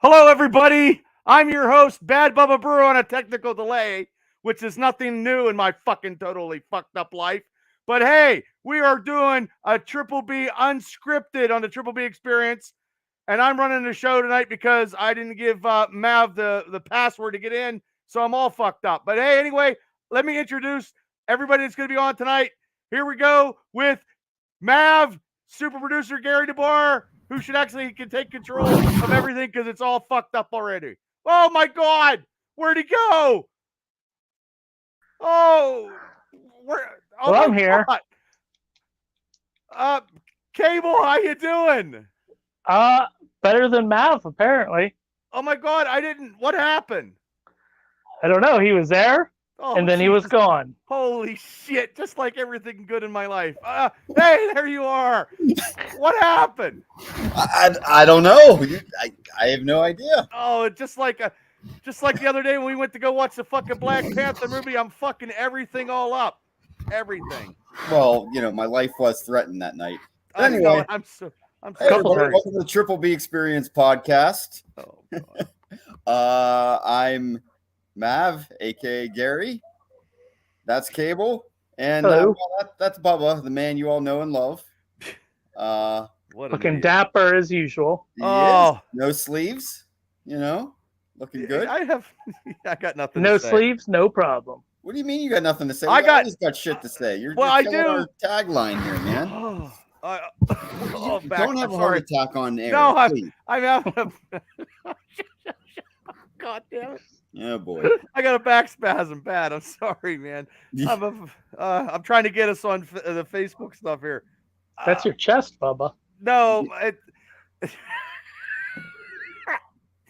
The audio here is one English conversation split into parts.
Hello, everybody. I'm your host, Bad Bubba Brew, on a technical delay, which is nothing new in my fucking totally fucked up life. But hey, we are doing a Triple B Unscripted on the Triple B Experience, and I'm running the show tonight because I didn't give Mav the password to get in, so I'm all fucked up. But hey, anyway, let me introduce everybody that's going to be on tonight. Here we go with Mav, super producer Gary DeBar, who should actually can take control of everything because it's all fucked up already. Oh my God, where'd he go? Oh, where? Oh Well, my I'm here. God. Cable, how you doing? Better than Mav, apparently. Oh my God, I didn't. What happened? I don't know. He was there, Oh, and then he was Jesus. gone. Holy shit! Just like everything good in my life. Hey, there you are. What happened? I don't know. I have no idea. Oh, just like the other day when we went to go watch the fucking Black Panther movie, I'm fucking everything all up. Everything. Well, my life was threatened that night. I know. Anyway, I'm hey so everybody, sorry. welcome to the Triple B Experience podcast. Oh, God. I'm Mav, aka Gary. That's Cable, and Hello. that's Bubba, the man you all know and love. What Looking dapper as usual. He Oh. is. No sleeves, looking good. I got nothing No to say. sleeves, no problem. What do you mean you got nothing to say? I You got- always got shit to say. You're Well, I killing do. our tagline here, man. Don't have a heart attack on air. No, please. I'm having a. God damn it! Oh boy. I got a back spasm bad. I'm sorry, man. I'm trying to get us on the Facebook stuff here. That's your chest, Bubba. No,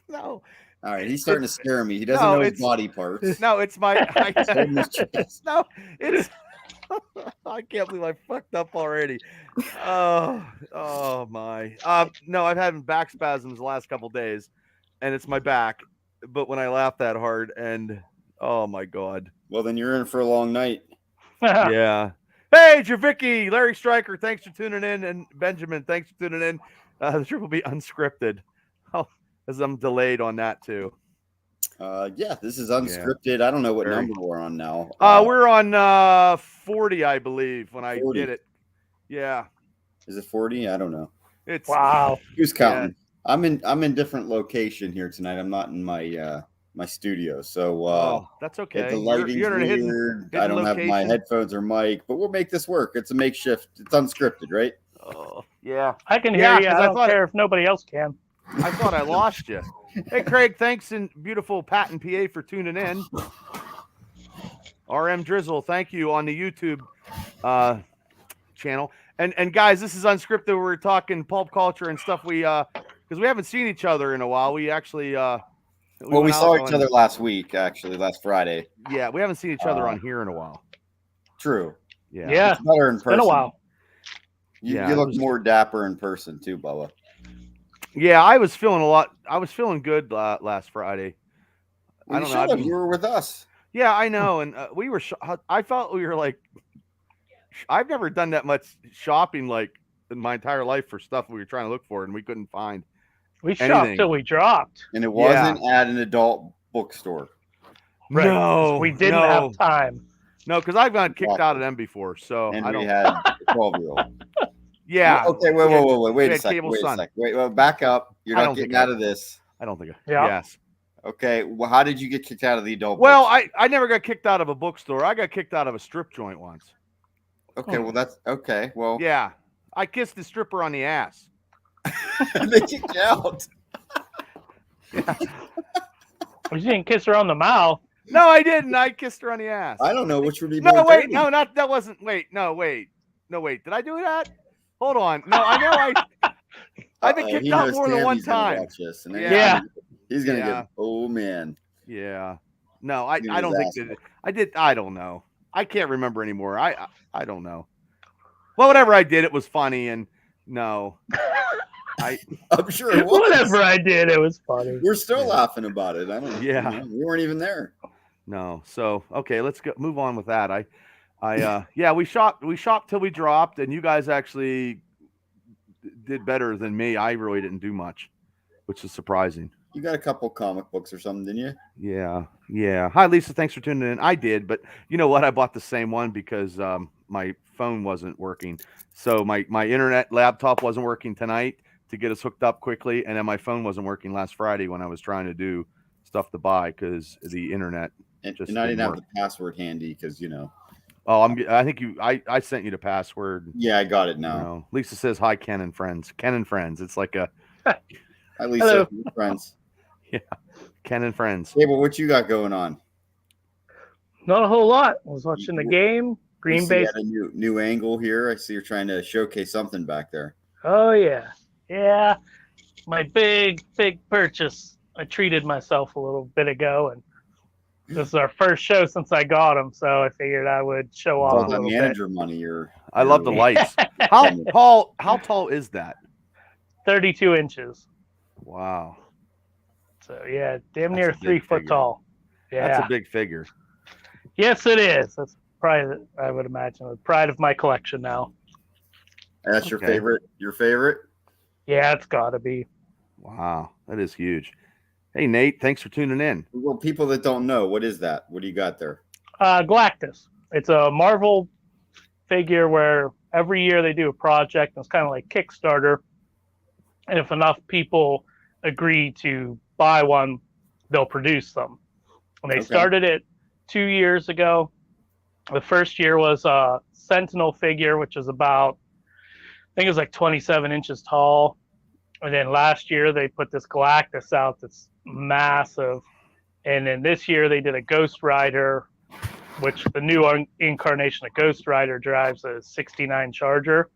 no, All right, he's starting to scare me. He doesn't No, know his it's- body parts. no. It's my. He's holding his chest. No, it's. I can't believe I fucked up already. Oh my. No, I've had back spasms the last couple days, and it's my back. But when I laugh that hard, and oh my God. Well, then you're in for a long night. Yeah. Hey, Javicki, Larry Stryker, thanks for tuning in, and Benjamin, thanks for tuning in. The Triple B Unscripted. Oh, as I'm delayed on that too. Yeah, this is unscripted. I don't know what Very. number we're on now. We're on 40, I believe, when I 40. did it. Yeah. Is it 40? I don't know. It's Wow. Who's counting? I'm in different location here tonight. I'm not in my my studio, so that's okay. the lighting's You're in a weird. hidden I don't have my location. headphones or mic, but we'll make this work. It's a makeshift. It's unscripted, right? Oh, yeah. I can hear Yeah, you. 'cause I I don't thought- care if nobody else can. I thought I lost you. Hey, Craig, thanks in beautiful Patton, PA, for tuning in. RM Drizzle, thank you on the YouTube channel. And guys, this is unscripted. We're talking pulp culture and stuff. Because we haven't seen each other in a while. We actually We went saw out each on- other last week, actually, last Friday. Yeah, we haven't seen each other on here in a while. True. Yeah. It's better in It's person. been a while. You, Yeah, you it look was- more dapper in person too, Bubba. Yeah, I was feeling good last Friday. Well, I don't you know. should have. You were with us. Yeah, I know, and we were. I felt we were like. I've never done that much shopping like in my entire life for stuff we were trying to look for and we couldn't find. We Anything. shopped till we dropped. And it wasn't at an adult bookstore. Right, 'cause we didn't have time. No, because I've gotten kicked out of them before, so And I we don't. had a 12-year-old. Yeah. Okay, wait we a had second. Cable Wait a Sun. second. Wait, well, back up. You're I not don't getting think out of this. I don't think. Yeah. Yes. Okay, well, how did you get kicked out of the adult Well, bookstore? I never got kicked out of a bookstore. I got kicked out of a strip joint once. Okay, well, that's okay. Well, Yeah. I kissed the stripper on the ass. they kicked you out. We didn't kiss her on the mouth. No, I didn't. I kissed her on the ass. I don't know which would be No, more wait. dirty. No, that wasn't. Wait. No, wait. Did I do that? Hold on. No, I know I've been Uh-oh, kicked he out knows more than one Tammy's gonna time. watch this, and then Yeah. he's gonna Yeah. get. Oh man. Yeah. No, I He don't was think asshole. I did. I don't know. I can't remember anymore. I don't know. Well, whatever I did, it was funny, and no, I'm sure it was. Whatever I did, it was funny. We're still Yeah. laughing about it. I don't. Yeah. We weren't even there. no. So okay, let's move on with that. Yeah, we shopped till we dropped, and you guys actually did better than me. I really didn't do much, which is surprising. You got a couple comic books or something, didn't you? Yeah. Hi, Lisa. Thanks for tuning in. I did, but you know what? I bought the same one because my phone wasn't working. So my internet laptop wasn't working tonight to get us hooked up quickly, and then my phone wasn't working last Friday when I was trying to do stuff to buy because the internet just and I didn't didn't have work. the password handy because Oh, I think I sent you the password. Yeah, I got it now. Lisa says hi, Ken and friends. Ken and friends. It's like a Hi, Lisa. Hello. Friends. yeah, Ken and friends. Hey, but what you got going on? Not a whole lot. I was watching the game. Green Bay. At a new angle here. I see you're trying to showcase something back there. Oh yeah. My big purchase. I treated myself a little bit ago, and this is our first show since I got them, so I figured I would show off a little manager bit. money. I love the lights. How tall is that? 32 inches. Wow. So yeah, damn near 3 foot figure. tall. Yeah, That's a big figure. Yes, it is. That's probably, I would imagine, the pride of my collection now. That's your favorite? Your favorite? Yeah, it's got to be. Wow, that is huge. Hey, Nate, thanks for tuning in. Well, people that don't know, what is that? What do you got there? Galactus. It's a Marvel figure where every year they do a project. And it's kind of like Kickstarter. And if enough people agree to buy one, they'll produce them. And they started it 2 years ago. The first year was a Sentinel figure, which is about, I think it was like 27 inches tall. And then last year they put this Galactus out that's massive. And then this year they did a Ghost Rider, which the new incarnation of Ghost Rider drives a 69 Charger.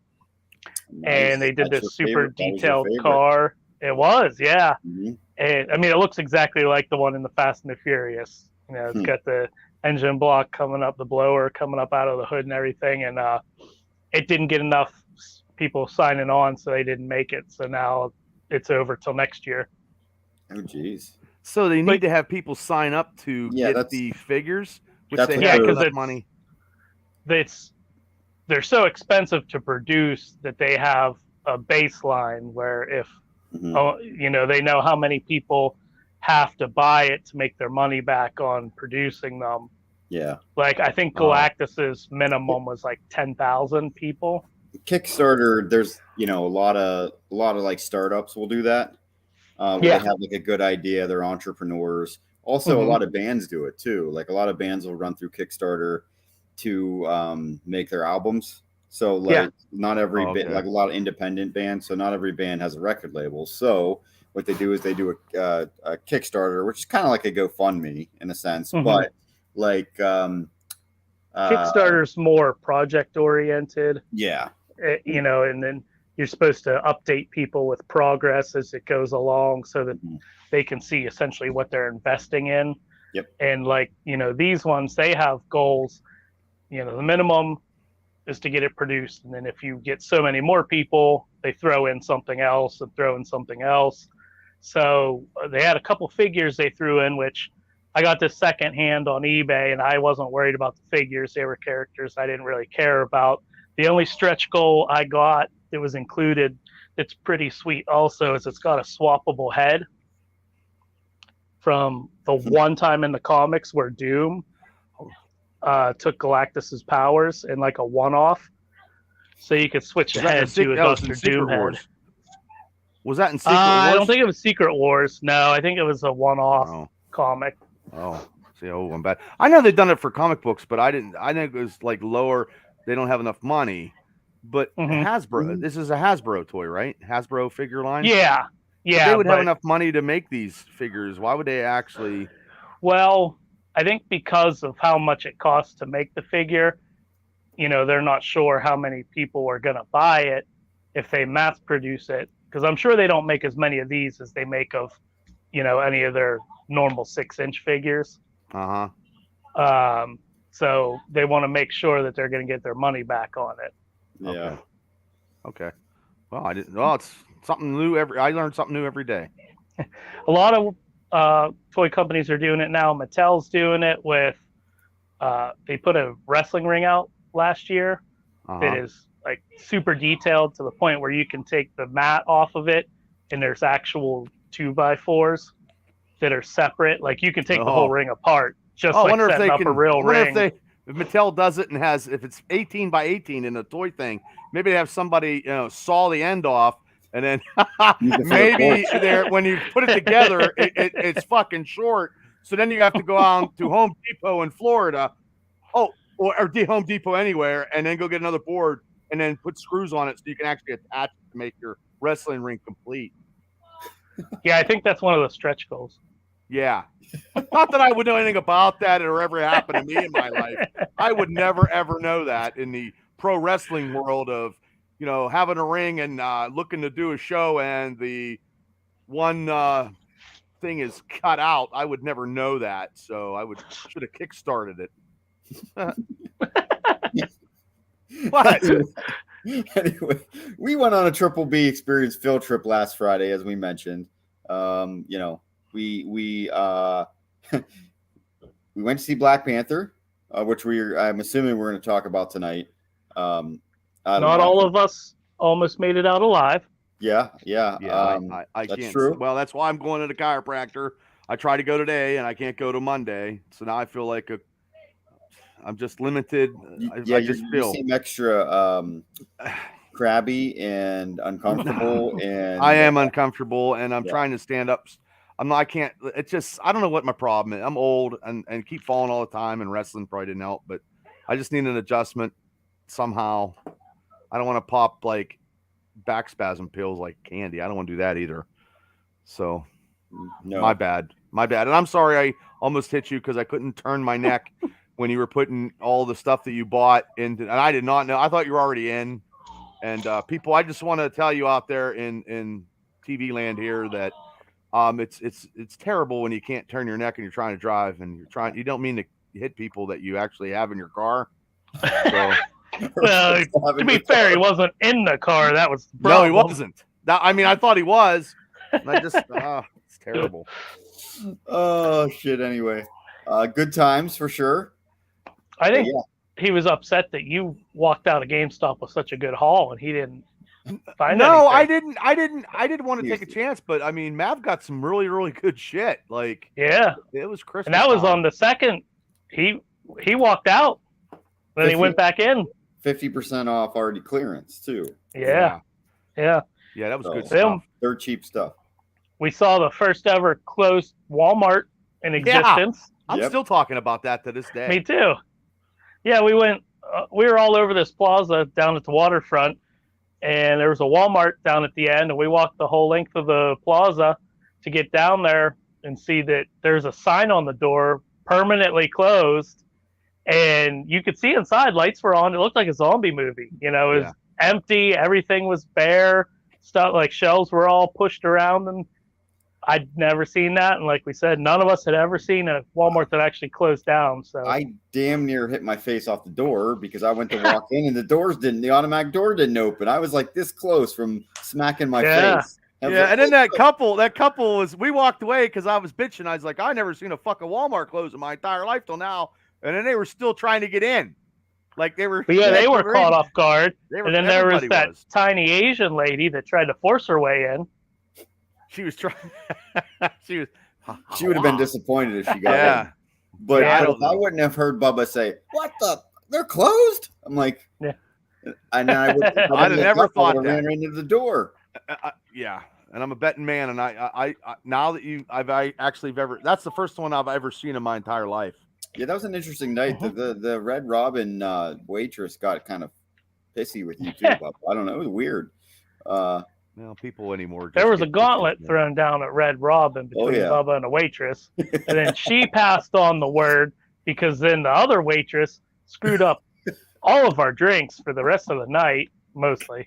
Nice. And they did this super detailed car. It was, yeah. Mm-hmm. And I mean, it looks exactly like the one in the Fast and the Furious. You know, it's got the engine block coming up, the blower coming up out of the hood and everything. And it didn't get enough people signing on, so they didn't make it. So now it's over till next year. Oh, geez. So they need to have people sign up to get the figures, which they have enough money. They're so expensive to produce that they have a baseline where if they know how many people have to buy it to make their money back on producing them. Yeah. Like I think Galactus's minimum was like 10,000 people. Kickstarter, there's a lot of like startups will do that. Where they have like a good idea, they're entrepreneurs. Also, a lot of bands do it too. Like a lot of bands will run through Kickstarter to make their albums. So like not every like a lot of independent bands. So not every band has a record label. So what they do is they do a Kickstarter, which is kind of like a GoFundMe in a sense, but like Kickstarter's more project oriented. Yeah. And then you're supposed to update people with progress as it goes along so that they can see essentially what they're investing in. Yep. And like, these ones, they have goals. The minimum is to get it produced. And then if you get so many more people, they throw in something else and throw in something else. So they had a couple figures they threw in, which I got this secondhand on eBay, and I wasn't worried about the figures. They were characters I didn't really care about. The only stretch goal I got that was included that's pretty sweet also is it's got a swappable head from the one time in the comics where Doom took Galactus's powers in like a one-off. So you could switch the head to a Dr. Doom head. Was that in Secret Wars? I don't think it was Secret Wars. No, I think it was a one-off comic. Oh, see, I'm bad. I know they've done it for comic books, but I think it was like lower. They don't have enough money. But Hasbro, this is a Hasbro toy, right? Hasbro figure line? Yeah. If they would have enough money to make these figures, why would they actually? Well, I think because of how much it costs to make the figure, they're not sure how many people are going to buy it if they mass produce it. Because I'm sure they don't make as many of these as they make of, any of their normal 6-inch figures. So they want to make sure that they're going to get their money back on it. Yeah. Okay. Well, I didn't. Well, it's something new I learn something new every day. A lot of toy companies are doing it now. Mattel's doing it with. They put a wrestling ring out last year. That is like super detailed to the point where you can take the mat off of it, and there's actual 2x4s that are separate. Like you can take the whole ring apart, just I like wonder if setting they up can. a real I wonder ring. if Mattel does it and has, if it's 18 by 18 in a toy thing, maybe they have somebody saw the end off, and then maybe there when you put it together, it's fucking short. So then you have to go out to Home Depot in Florida, or Home Depot anywhere, and then go get another board and then put screws on it so you can actually attach it to make your wrestling ring complete. Yeah, I think that's one of the stretch goals. Yeah. Not that I would know anything about that or ever happened to me in my life. I would never, ever know that in the pro wrestling world of, having a ring and looking to do a show and the one thing is cut out. I would never know that. So I should have kickstarted it. What? Anyway, we went on a Triple B experience field trip last Friday, as we mentioned. We we went to see Black Panther, which I'm assuming we're going to talk about tonight. Not all of us almost made it out alive. Yeah. I that's can't. True. Well, that's why I'm going to the chiropractor. I tried to go today, and I can't go to Monday. So now I feel like I'm just limited. You seem extra crabby and uncomfortable. And I am uncomfortable, and I'm trying to stand up. I can't. It's just, I don't know what my problem is. I'm old and keep falling all the time, and wrestling probably didn't help, but I just need an adjustment somehow. I don't want to pop like back spasm pills like candy. I don't want to do that either. So no, my bad. And I'm sorry I almost hit you because I couldn't turn my neck when you were putting all the stuff that you bought into, and I did not know. I thought you were already in. And people, I just want to tell you out there in TV land here that it's terrible when you can't turn your neck and you're trying to drive and you don't mean to hit people that you actually have in your car. So, well, to be fair, he wasn't in the car. That was the problem. No, he wasn't. I thought he was. And I just it's terrible. Oh shit. Anyway, good times for sure. I think he was upset that you walked out of GameStop with such a good haul and he didn't find anything. I didn't want to take a chance, but I mean, Mav got some really, really good shit. Like, yeah, it was Christmas. And that was on the second. He walked out, then he went back in. 50% off already clearance too. Yeah, that was good stuff. They're cheap stuff. We saw the first ever closed Walmart in existence. I'm still talking about that to this day. Me too. Yeah, we went. We were all over this plaza down at the waterfront, and there was a Walmart down at the end, and we walked the whole length of the plaza to get down there and see that there's a sign on the door, permanently closed, and you could see inside. Lights were on. It looked like a zombie movie. It was empty. Everything was bare. Stuff like shelves were all pushed around, and I'd never seen that. And like we said, none of us had ever seen a Walmart that actually closed down. So I damn near hit my face off the door because I went to walk in and the automatic door didn't open. I was like this close from smacking my face. And then that couple we walked away because I was bitching. I was like, I never seen a fucking Walmart close in my entire life till now. And then they were still trying to get in. Like they were. But they were caught off guard. And then there was that tiny Asian lady that tried to force her way in. She was trying. She would have been disappointed if she got in. But I wouldn't have heard Bubba say, "What the? They're closed." I'm like, and I would. I'd have never thought that. Ran into the door. And I'm a betting man, and I now that that's the first one I've ever seen in my entire life. Yeah, that was an interesting night. The Red Robin waitress got kind of pissy with you too, Bubba. I don't know. It was weird. People anymore. There was a gauntlet thrown down at Red Robin between Bubba and a waitress. And then she passed on the word because then the other waitress screwed up all of our drinks for the rest of the night, mostly.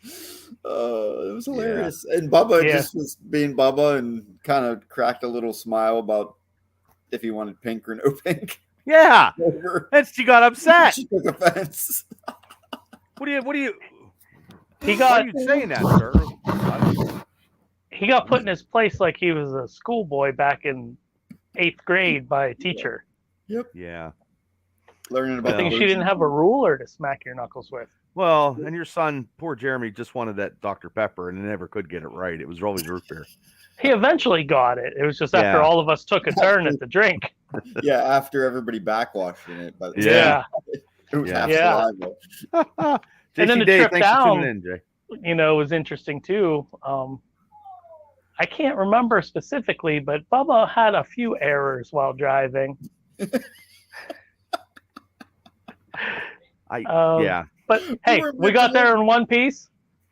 It was hilarious. And Bubba just was being Bubba and kind of cracked a little smile about if he wanted pink or no pink. Yeah. And she got upset. She took offense. What do you He got. Why are you saying that, sir? He got put in his place like he was a schoolboy back in 8th grade by a teacher. Yep. Yeah. Learning about. I think she didn't have a ruler to smack your knuckles with. Well, and your son, poor Jeremy, just wanted that Dr. Pepper and never could get it right. It was always root beer. He eventually got it. It was just after Yeah. all of us took a turn at the drink. Yeah, after everybody backwashed in it, but Yeah. it was half Yeah. saliva. And then JC the Dave, trip thanks for down, tuning in, Jay. was interesting too. I can't remember specifically, but Bubba had a few errors while driving. Yeah. But hey, we got there in one piece.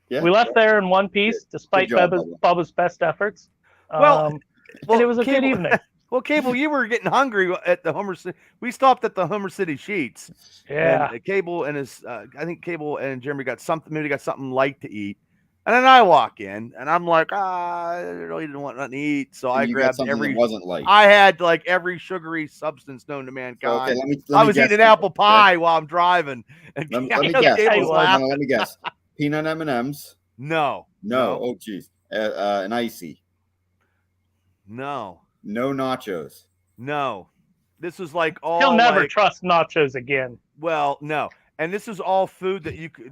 Yeah. We left there in one piece, despite job, Bubba's best efforts. Well, and it was a good evening. Well, Cable, you were getting hungry at the Homer City. We stopped at the Homer City Sheets. Yeah. And Cable and his, I think Cable and Jeremy got something light to eat. And then I walk in and I'm like, I really didn't want nothing to eat. So I grabbed that wasn't light. I had like every sugary substance known to mankind. Okay, I was eating apple pie while I'm driving. And let me guess. Let me guess. Peanut M&Ms. No. Oh, geez. An icy. No. No nachos. No. This was like all. He'll never trust nachos again. Well, no. And this is all food that you could,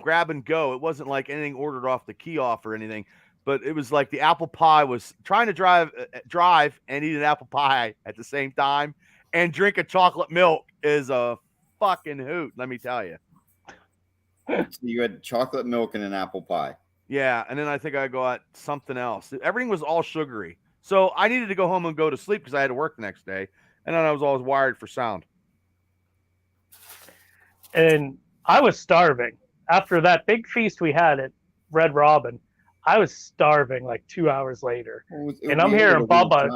grab and go. It wasn't like anything ordered off the kiosk or anything, but it was like the apple pie was trying to drive and eat an apple pie at the same time and drink a chocolate milk is a fucking hoot. Let me tell you. So you had chocolate milk and an apple pie. Yeah. And then I think I got something else. Everything was all sugary. So I needed to go home and go to sleep because I had to work the next day. And then I was always wired for sound. And I was starving. After that big feast we had at Red Robin, I was starving like 2 hours later. And I'm hearing Bubba.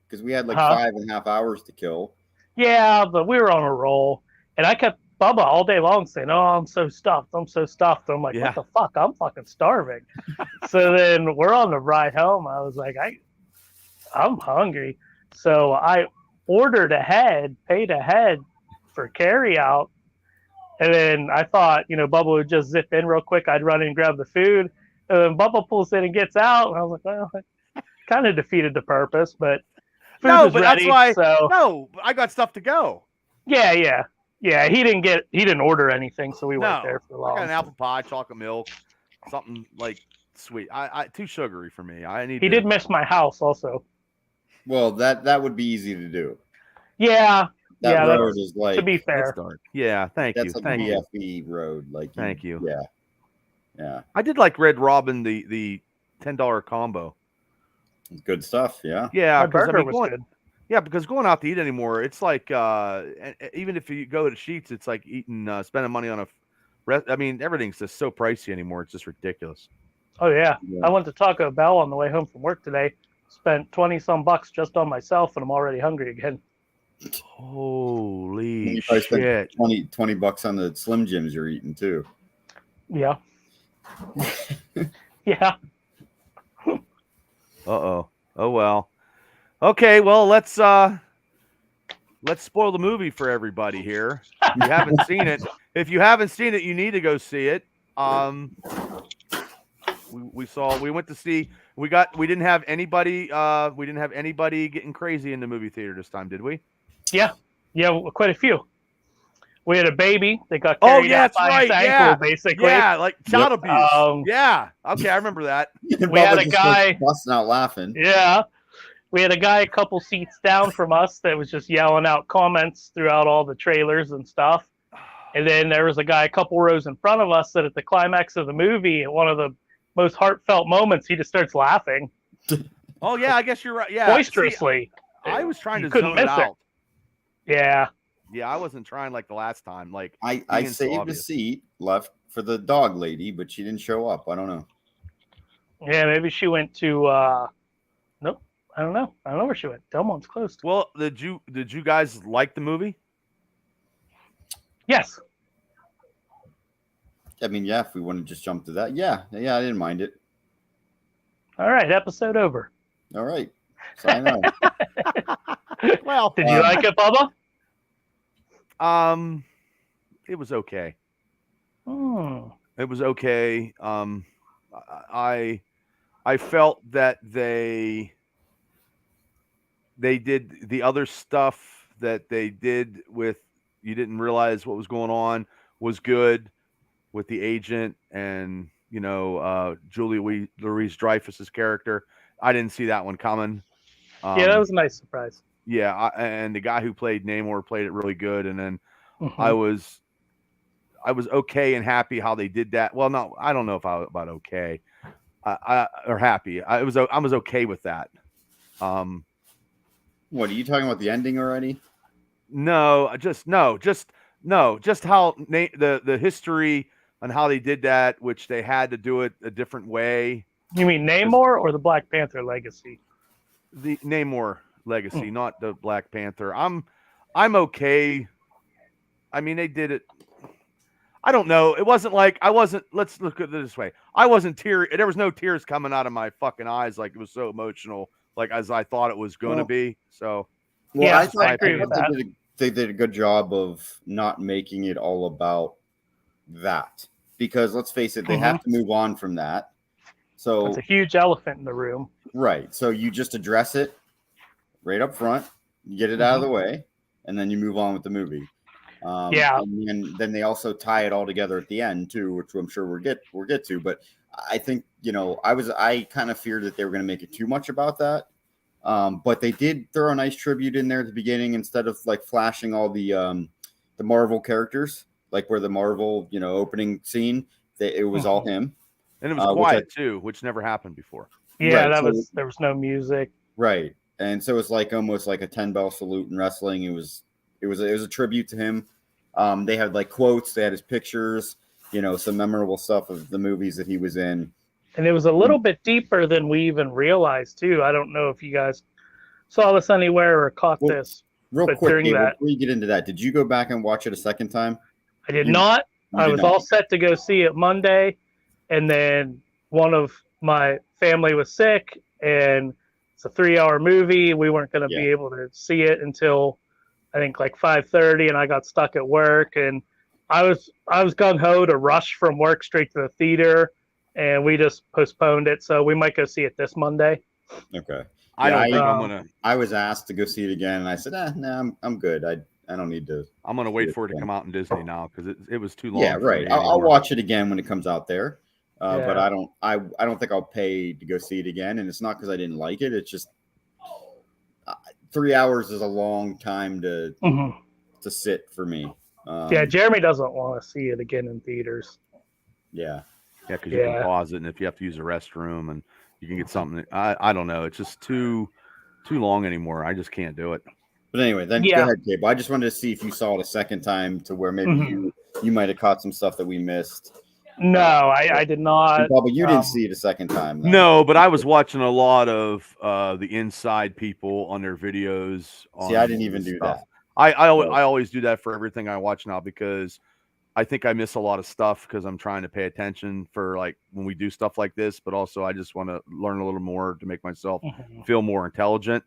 Because we had like 5.5 hours to kill. Yeah, but we were on a roll. And I kept Bubba all day long saying, "Oh, I'm so stuffed. I'm so stuffed." I'm like, What the fuck? I'm fucking starving. So then we're on the ride home. I was like, I'm hungry. So I ordered ahead, paid ahead for carry out. And then I thought, Bubba would just zip in real quick. I'd run in and grab the food. And then Bubba pulls in and gets out. And I was like, well, it kind of defeated the purpose, but food was ready. That's why. No, I got stuff to go. Yeah. He didn't order anything, so we weren't there for long. I got an apple pie, chocolate milk, something like sweet. I too sugary for me. He did miss my house also. Well, that would be easy to do. Yeah. That road is like, to be fair. Yeah, thank you. That's a BFE road. Like, thank you. Yeah. I did like Red Robin, the $10 combo. Good stuff. Yeah. Yeah, burger was good. Yeah, because going out to eat anymore, it's like even if you go to Sheets, it's like eating, spending money on everything's just so pricey anymore. It's just ridiculous. Oh yeah. I went to Taco Bell on the way home from work today. Spent 20-some bucks just on myself, and I'm already hungry again. Holy you shit! Spent 20 bucks on the Slim Jims you're eating too. Yeah. Yeah. Oh well. Okay, well let's spoil the movie for everybody here. If you haven't seen it, you need to go see it. We went to see. We didn't have anybody getting crazy in the movie theater this time, did we? Yeah, quite a few. We had a baby that got carried out by his ankle, basically. Yeah, like child abuse. Yeah. Okay, I remember that. We had a guy busting out laughing. Yeah. We had a guy a couple seats down from us that was just yelling out comments throughout all the trailers and stuff. And then there was a guy a couple rows in front of us that at the climax of the movie, at one of the most heartfelt moments, he just starts laughing. Oh, yeah, I guess you're right. Yeah. Boisterously. See, I was trying to zone it out. Yeah. Yeah, I wasn't trying like the last time. Like I saved a seat left for the dog lady, but she didn't show up. I don't know. Yeah, maybe she went to nope. I don't know. I don't know where she went. Delmont's closed. Well, did you guys like the movie? Yes. I mean, yeah, if we want to just jump to that. Yeah, I didn't mind it. All right, episode over. All right. Sign out. Well, did you like it, Bubba? It was okay. Hmm. It was okay. I felt that they did the other stuff that they did with you didn't realize what was going on was good. with the agent and Julie Louis-Dreyfus's character. I didn't see that one coming. Yeah, that was a nice surprise. Yeah, and the guy who played Namor played it really good. And then Mhm. I was okay and happy how they did that. Well, no, I don't know if I was about okay, or happy. I was okay with that. What are you talking about? The ending already? No, just how the history on how they did that, which they had to do it a different way. You mean Namor or the Black Panther legacy? The Namor legacy, not the Black Panther. I'm okay. I mean, they did it. I don't know. It wasn't like I wasn't. Let's look at it this way. I wasn't teary. There was no tears coming out of my fucking eyes. Like it was so emotional, like as I thought it was going to be. So, well, yeah, I thought agree with that. They did a good job of not making it all about that, because let's face it, they have to move on from that. So it's a huge elephant in the room. Right. So you just address it right up front, you get it out of the way, and then you move on with the movie. And then they also tie it all together at the end too, which I'm sure we'll get to. But I think I kind of feared that they were going to make it too much about that. But they did throw a nice tribute in there at the beginning instead of like flashing all the Marvel characters, like where the Marvel opening scene, it was all him, and it was quiet too, which never happened before. Yeah, right, there was no music. Right, and so it's like almost like a 10-bell salute in wrestling. It was a tribute to him. They had like quotes, they had his pictures, some memorable stuff of the movies that he was in. And it was a little bit deeper than we even realized too. I don't know if you guys saw this anywhere or caught this. Real quick, Gabe, before you get into that, did you go back and watch it a second time? I did not. I was all set to go see it Monday, and then one of my family was sick, and it's a 3-hour movie. We weren't going to be able to see it until I think like 5:30, and I got stuck at work, and I was gung ho to rush from work straight to the theater, and we just postponed it. So we might go see it this Monday. Okay. I don't think I'm gonna. I was asked to go see it again, and I said, no, I'm good. I don't need to. I'm gonna wait for it to come out in Disney now because it was too long. Yeah, right. I'll watch it again when it comes out there. But I don't think I'll pay to go see it again, and it's not because I didn't like it. It's just 3 hours is a long time to sit for me. Jeremy doesn't want to see it again in theaters. Yeah, because you can pause it, and if you have to use a restroom, and you can get something. I don't know. It's just too long anymore. I just can't do it. But anyway, then go ahead, Gabe. I just wanted to see if you saw it a second time to where maybe you might have caught some stuff that we missed. No, I did not. But you didn't see it a second time. Though. No, but I was watching a lot of the inside people on their videos. See, I didn't even do that. I always do that for everything I watch now because I think I miss a lot of stuff because I'm trying to pay attention for like when we do stuff like this, but also I just want to learn a little more to make myself feel more intelligent.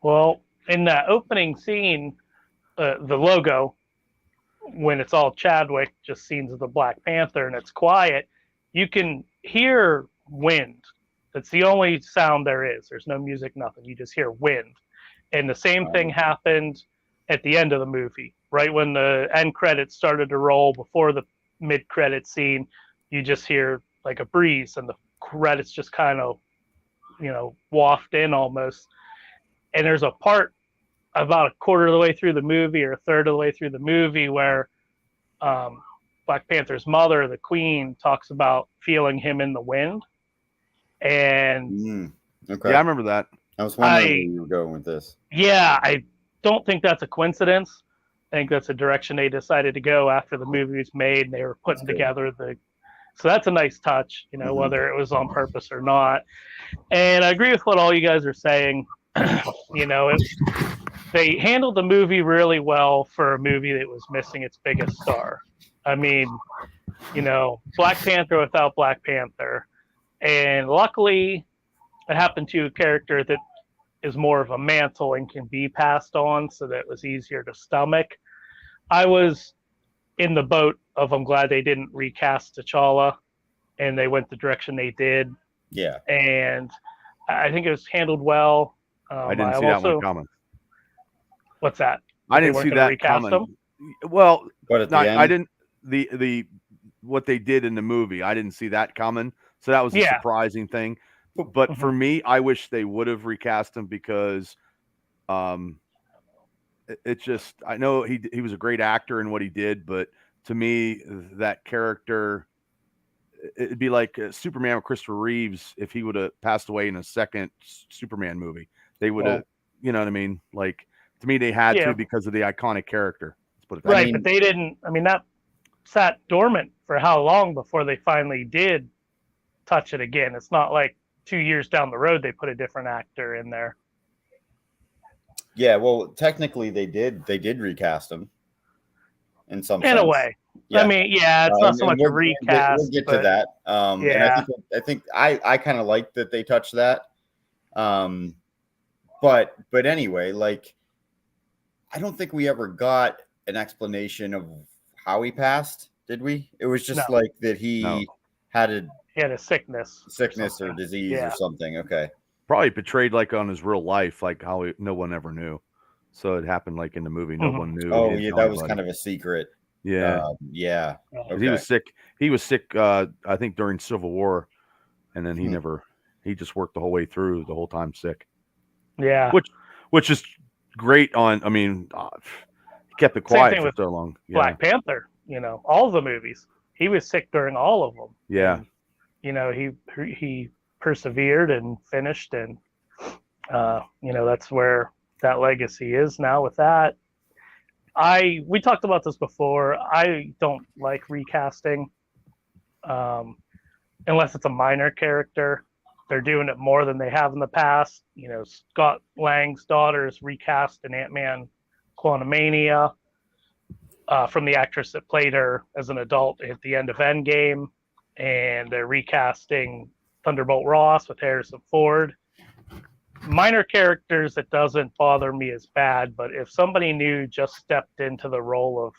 Well, in that opening scene, the logo, when it's all Chadwick, just scenes of the Black Panther and it's quiet, you can hear wind. That's the only sound there is. There's no music, nothing. You just hear wind. And the same thing happened at the end of the movie. Right when the end credits started to roll before the mid-credit scene, you just hear like a breeze and the credits just kind of, waft in almost. And there's a part about a quarter of the way through the movie or a third of the way through the movie where Black Panther's mother, the Queen, talks about feeling him in the wind. And okay. Yeah, I remember that. I was wondering where you were going with this. Yeah, I don't think that's a coincidence. I think that's a direction they decided to go after the movie was made. And they were putting together so that's a nice touch, whether it was on purpose or not. And I agree with what all you guys are saying. They handled the movie really well for a movie that was missing its biggest star. I mean, Black Panther without Black Panther. And luckily, it happened to a character that is more of a mantle and can be passed on, so that it was easier to stomach. I was in the boat of I'm glad they didn't recast T'Challa and they went the direction they did. Yeah. And I think it was handled well. I didn't see that one coming. What's that? I didn't see that coming. Him? Well, but at the end? the what they did in the movie. I didn't see that coming, so that was a surprising thing. But for me, I wish they would have recast him because it's just, I know he was a great actor in what he did, but to me that character, it'd be like Superman with Christopher Reeves if he would have passed away in a second Superman movie. They would have, you know what I mean? Like, to me, they had to because of the iconic character. Let's put it that way. Right, but they didn't. I mean, that sat dormant for how long before they finally did touch it again? It's not like 2 years down the road they put a different actor in there. Yeah, well, technically they did recast him in some sense. In a way. Yeah. I mean, yeah, it's not so much a recast. We'll get to that. And I think I kind of like that they touched that. But anyway, like, I don't think we ever got an explanation of how he passed, did we? It was just like that he had a sickness or disease or something. Okay. Probably portrayed like on his real life, like how no one ever knew. So it happened like in the movie, no one knew. Oh yeah, that was kind of a secret. Yeah. Okay. He was sick. He was sick, I think, during Civil War, and then he just worked the whole way through, the whole time sick. Yeah. Which is great on, I mean, he kept it quiet for so long. Yeah. Black Panther, all the movies. He was sick during all of them. Yeah. And, he persevered and finished, and that's where that legacy is now with that. We talked about this before. I don't like recasting unless it's a minor character. They're doing it more than they have in the past. Scott Lang's daughter is recast in Ant-Man Quantumania from the actress that played her as an adult at the end of Endgame, and they're recasting Thunderbolt Ross with Harrison Ford. Minor characters, it doesn't bother me as bad, but if somebody new just stepped into the role of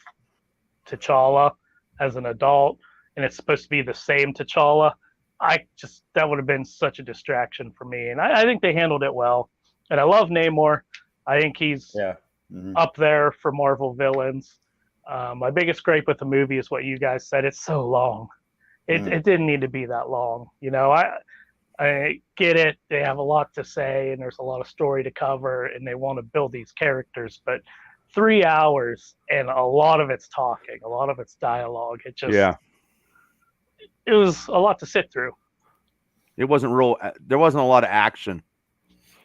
T'Challa as an adult and it's supposed to be the same T'Challa, that would have been such a distraction for me. And I think they handled it well. And I love Namor. I think he's up there for Marvel villains. My biggest gripe with the movie is what you guys said. It's so long. It didn't need to be that long. I get it. They have a lot to say and there's a lot of story to cover and they want to build these characters, but 3 hours and a lot of it's talking, a lot of it's dialogue. It was a lot to sit through. There wasn't a lot of action.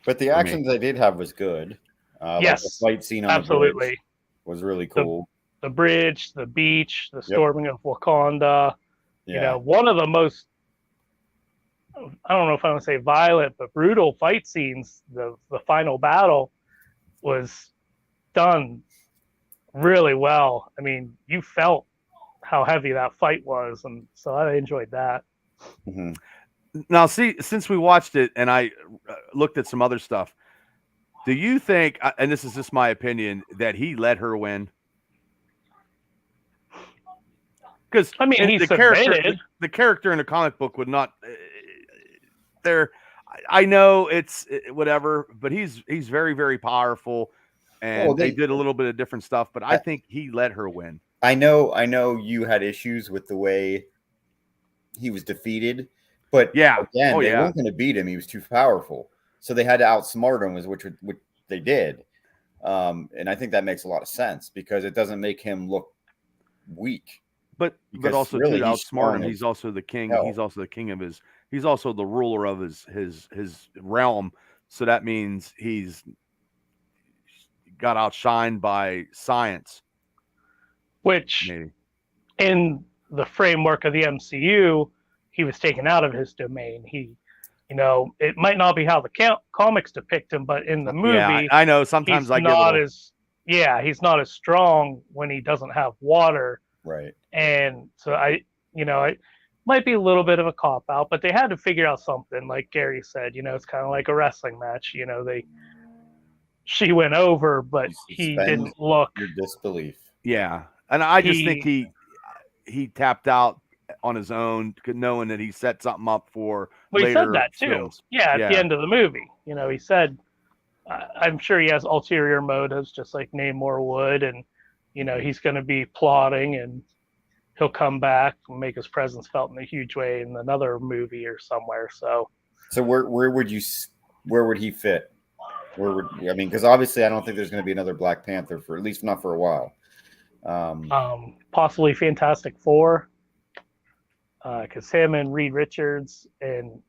But the action they did have was good. Yes. Like the fight scene on the bridge was really cool. The bridge, the beach, the storming of Wakanda. One of the most, I don't know if I want to say violent, but brutal fight scenes, the final battle was done really well. I mean, you felt how heavy that fight was, and so I enjoyed that. Mm-hmm. Now, see, since we watched it and I looked at some other stuff, do you think, and this is just my opinion, that he let her win? Because I mean, the character in the comic book would not. I know it's whatever, but he's very, very powerful, and they did a little bit of different stuff. But I think he let her win. I know you had issues with the way he was defeated, but they weren't going to beat him. He was too powerful, so they had to outsmart him, which they did. And I think that makes a lot of sense because it doesn't make him look weak. But also really, to outsmart him, he's also the king. Hell. He's also the king of his. He's also the ruler of his realm. So that means he's got outshined by science. Which, in the framework of the MCU, he was taken out of his domain. It might not be how the comics depict him, but in the movie, I know sometimes he's not as strong when he doesn't have water. Right. And so it might be a little bit of a cop out, but they had to figure out something. Like Gary said, it's kind of like a wrestling match. She went over, but he didn't look. Your disbelief. Yeah, and I just think he tapped out on his own, knowing that he set something up for. Well, later he said that too. films. Yeah, at the end of the movie, he said, "I'm sure he has ulterior motives, just like Namor would, and he's going to be plotting and he'll come back and make his presence felt in a huge way in another movie or somewhere. So where would he fit? Because obviously I don't think there's going to be another Black Panther for at least not for a while. Possibly Fantastic Four, because him and Reed Richards and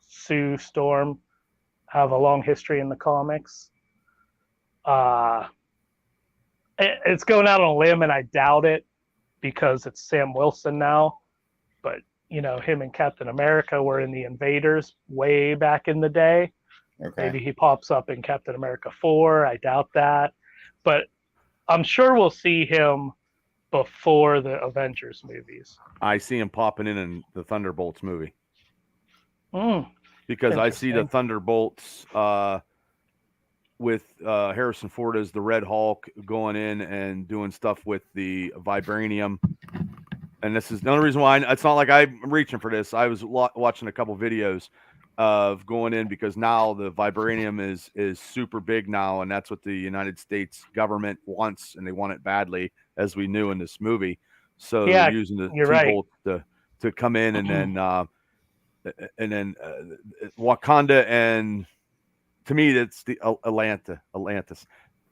Sue Storm have a long history in the comics. It's going out on a limb, and I doubt it because it's Sam Wilson now. But him and Captain America were in the Invaders way back in the day. Okay. Maybe he pops up in Captain America 4. I doubt that, but I'm sure we'll see him before the Avengers movies. I see him popping in the Thunderbolts movie. Because I see the Thunderbolts with Harrison Ford as the Red Hulk going in and doing stuff with the vibranium. And this is the only reason why it's not like I'm reaching for this. I was watching a couple videos of going in because now the vibranium is super big now, and that's what the United States government wants, and they want it badly, as we knew in this movie. So they're using the T-Bolt to come in, and then Wakanda, and to me that's the Atlantis.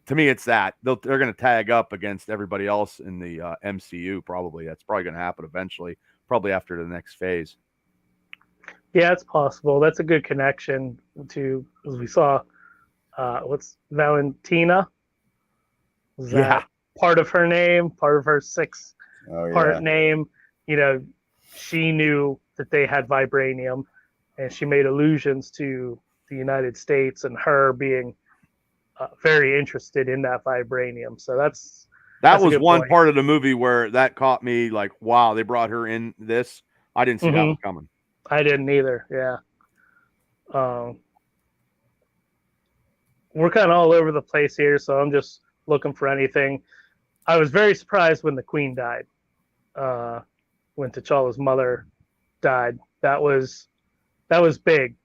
To me, it's that they're going to tag up against everybody else in the MCU. Probably that's probably going to happen eventually, probably after the next phase. Yeah, it's possible. That's a good connection to, as we saw, what's Valentina? Was that part of her name, part of her six-part name? She knew that they had vibranium, and she made allusions to the United States and her being very interested in that vibranium. So that was one part of the movie where that caught me like, wow, they brought her in this. I didn't see that one coming. I didn't either. Yeah. We're kind of all over the place here, so I'm just looking for anything. I was very surprised when the Queen died. When T'Challa's mother died, that was big.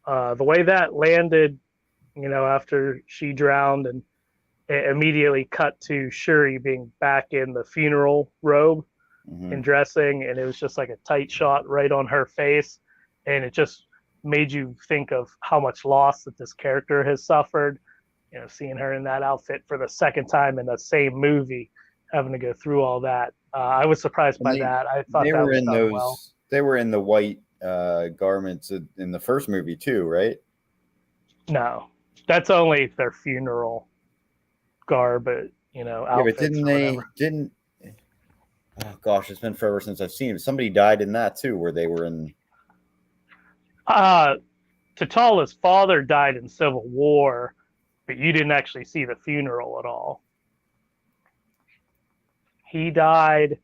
The way that landed, after she drowned, and it immediately cut to Shuri being back in the funeral robe and dressing, and it was just like a tight shot right on her face, and it just made you think of how much loss that this character has suffered. Seeing her in that outfit for the second time in the same movie, having to go through all that. I was surprised by that. I thought that was done well. They were in the white garments in the first movie too, right? No, that's only their funeral garb, but outfits. Yeah, but didn't? Oh gosh, it's been forever since I've seen it. Somebody died in that too, where they were in. T'Challa's father died in Civil War, but you didn't actually see the funeral at all. He died,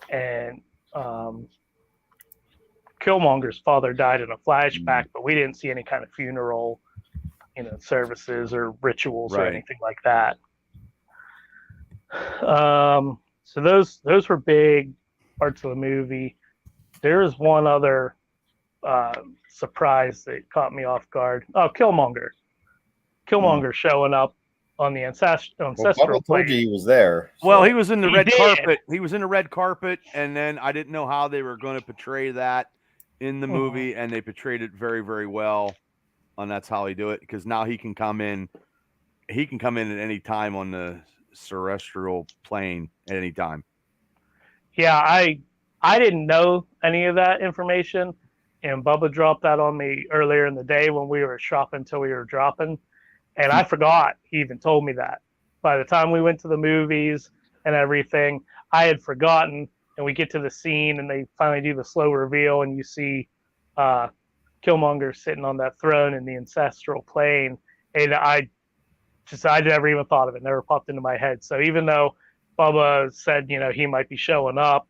and Killmonger's father died in a flashback, but we didn't see any kind of funeral, services or rituals or anything like that. So those were big parts of the movie. There is one other surprise that caught me off guard. Oh, Killmonger showing up on the ancestral plane. Told you he was there. So. Well, he was in the red carpet. He was in the red carpet, and then I didn't know how they were going to portray that in the movie, and they portrayed it very, very well. And that's how he do it, because now he can come in. He can come in at any time on the terrestrial plane at any time. Yeah, I didn't know any of that information, and Bubba dropped that on me earlier in the day when we were shopping till we were dropping, and I forgot he even told me that. By the time we went to the movies and everything, I had forgotten, and we get to the scene and they finally do the slow reveal, and you see Killmonger sitting on that throne in the ancestral plane, and I never even thought of it. Never popped into my head. So even though Bubba said, he might be showing up,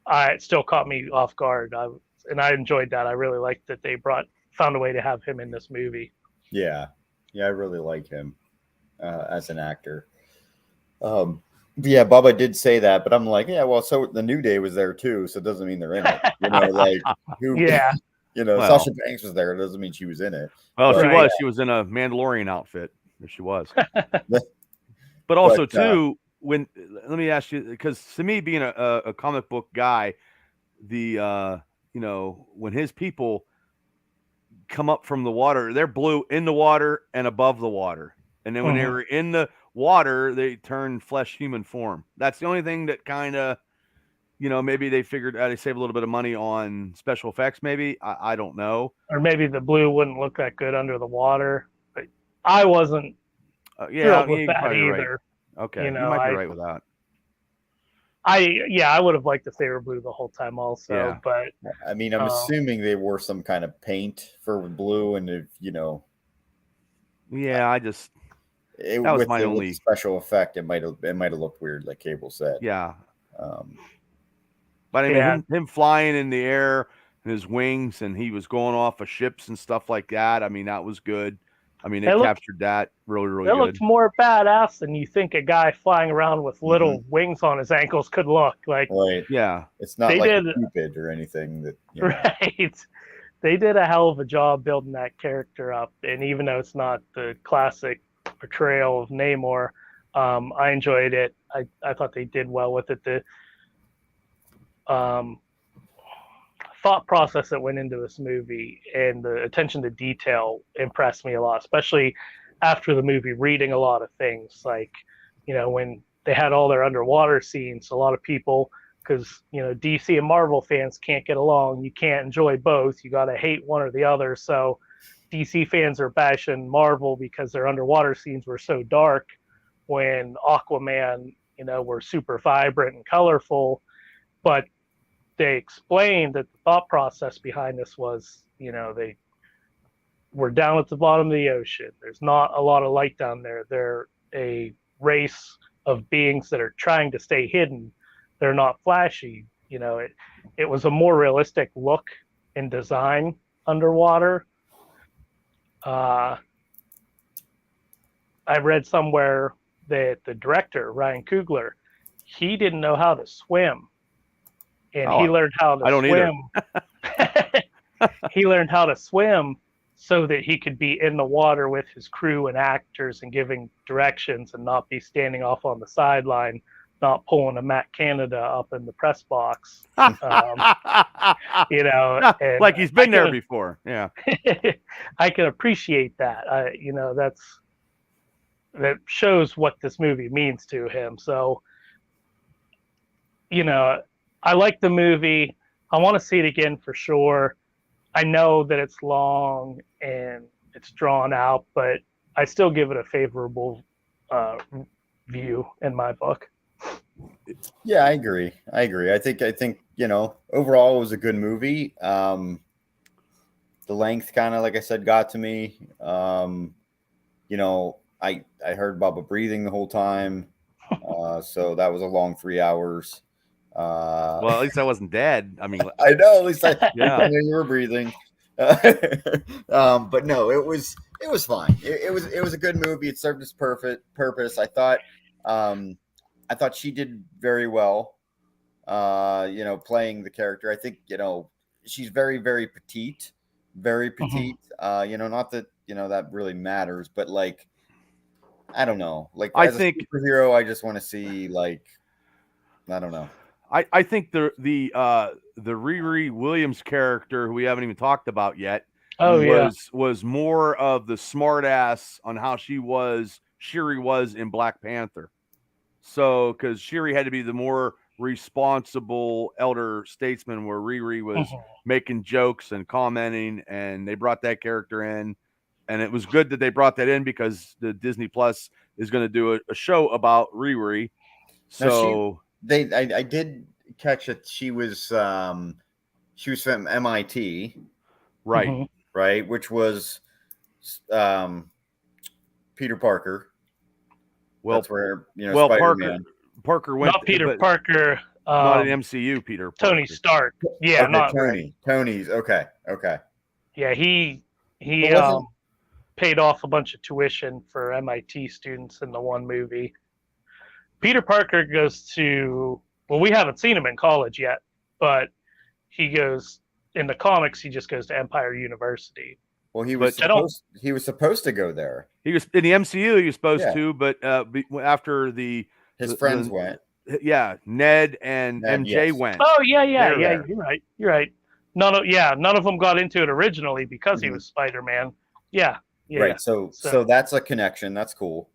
it still caught me off guard. And I enjoyed that. I really liked that they found a way to have him in this movie. Yeah, I really like him as an actor. Yeah, Bubba did say that, but I'm like, yeah, well, so the New Day was there too, so it doesn't mean they're in it. Yeah. Sasha Banks was there. It doesn't mean she was in it. Well, she was. She was in a Mandalorian outfit. There she was. But also, too, when let me ask you, because to me, being a comic book guy, the when his people come up from the water, they're blue in the water and above the water, and then when they were in the water, they turn flesh human form. That's the only thing that kind of, maybe they figured out they save a little bit of money on special effects. Maybe I don't know. Or maybe the blue wouldn't look that good under the water. But I wasn't Yeah, thrilled with that either. Right. Okay, you might be right with that. I would have liked if they were blue the whole time also. Yeah. But I mean, I'm assuming they wore some kind of paint for blue, and if Yeah, that was my only special effect. It might have looked weird, like Cable said. Yeah. But I mean, him flying in the air and his wings, and he was going off of ships and stuff like that. I mean, that was good. I mean, they captured that really, really good. It looked more badass than you think a guy flying around with little wings on his ankles could look like. Right. Yeah. It's not like a Cupid or anything that. Right. They did a hell of a job building that character up, and even though it's not the classic portrayal of Namor, I enjoyed it. I thought they did well with it. The thought process that went into this movie and the attention to detail impressed me a lot, especially after the movie, reading a lot of things like, when they had all their underwater scenes, a lot of people, because, DC and Marvel fans can't get along. You can't enjoy both. You got to hate one or the other. So DC fans are bashing Marvel because their underwater scenes were so dark when Aquaman, were super vibrant and colorful. But they explained that the thought process behind this was, they were down at the bottom of the ocean. There's not a lot of light down there. They're a race of beings that are trying to stay hidden. They're not flashy. It was a more realistic look and design underwater. I read somewhere that the director, Ryan Coogler, he didn't know how to swim. And he learned how to swim. He learned how to swim so that he could be in the water with his crew and actors and giving directions and not be standing off on the sideline, not pulling a Matt Canada up in the press box. Like he's been there before. Yeah. I can appreciate that. That shows what this movie means to him. So, I like the movie. I want to see it again for sure. I know that it's long and it's drawn out, but I still give it a favorable view in my book. Yeah, I agree. I think overall it was a good movie. The length kind of, like I said, got to me. I heard Bubba breathing the whole time. So that was a long 3 hours. Well, at least I wasn't dead. I mean, I know, at least I knew you were breathing. But no, it was fine. It was a good movie. It served its purpose. I thought she did very well. Playing the character. I think she's very, very petite, very petite. Not that that really matters, but like, I don't know. Like, as a superhero, I just want to see, like, I don't know. I think the Riri Williams character, who we haven't even talked about yet, was more of the smart ass on how Shuri was in Black Panther. So, because Shuri had to be the more responsible elder statesman, where Riri was making jokes and commenting, and they brought that character in, and it was good that they brought that in because the Disney Plus is going to do a show about Riri. So. I did catch that she was from MIT, right? Right, which was Peter Parker. Well, that's where Spider-Man. Parker went. Not Peter Parker. Not an MCU Peter Parker. Tony Stark. Yeah, not Tony. Tony's okay. Yeah, he paid off a bunch of tuition for MIT students in the one movie. Peter Parker goes to, we haven't seen him in college yet, but he goes, in the comics, he just goes to Empire University. Well, he was supposed to go there. He was in the MCU. He was supposed to, but after His friends went. Yeah, Ned and MJ yes. went. Oh yeah. There. You're right. None of them got into it originally because he was Spider-Man. Yeah. Right. So that's a connection. That's cool.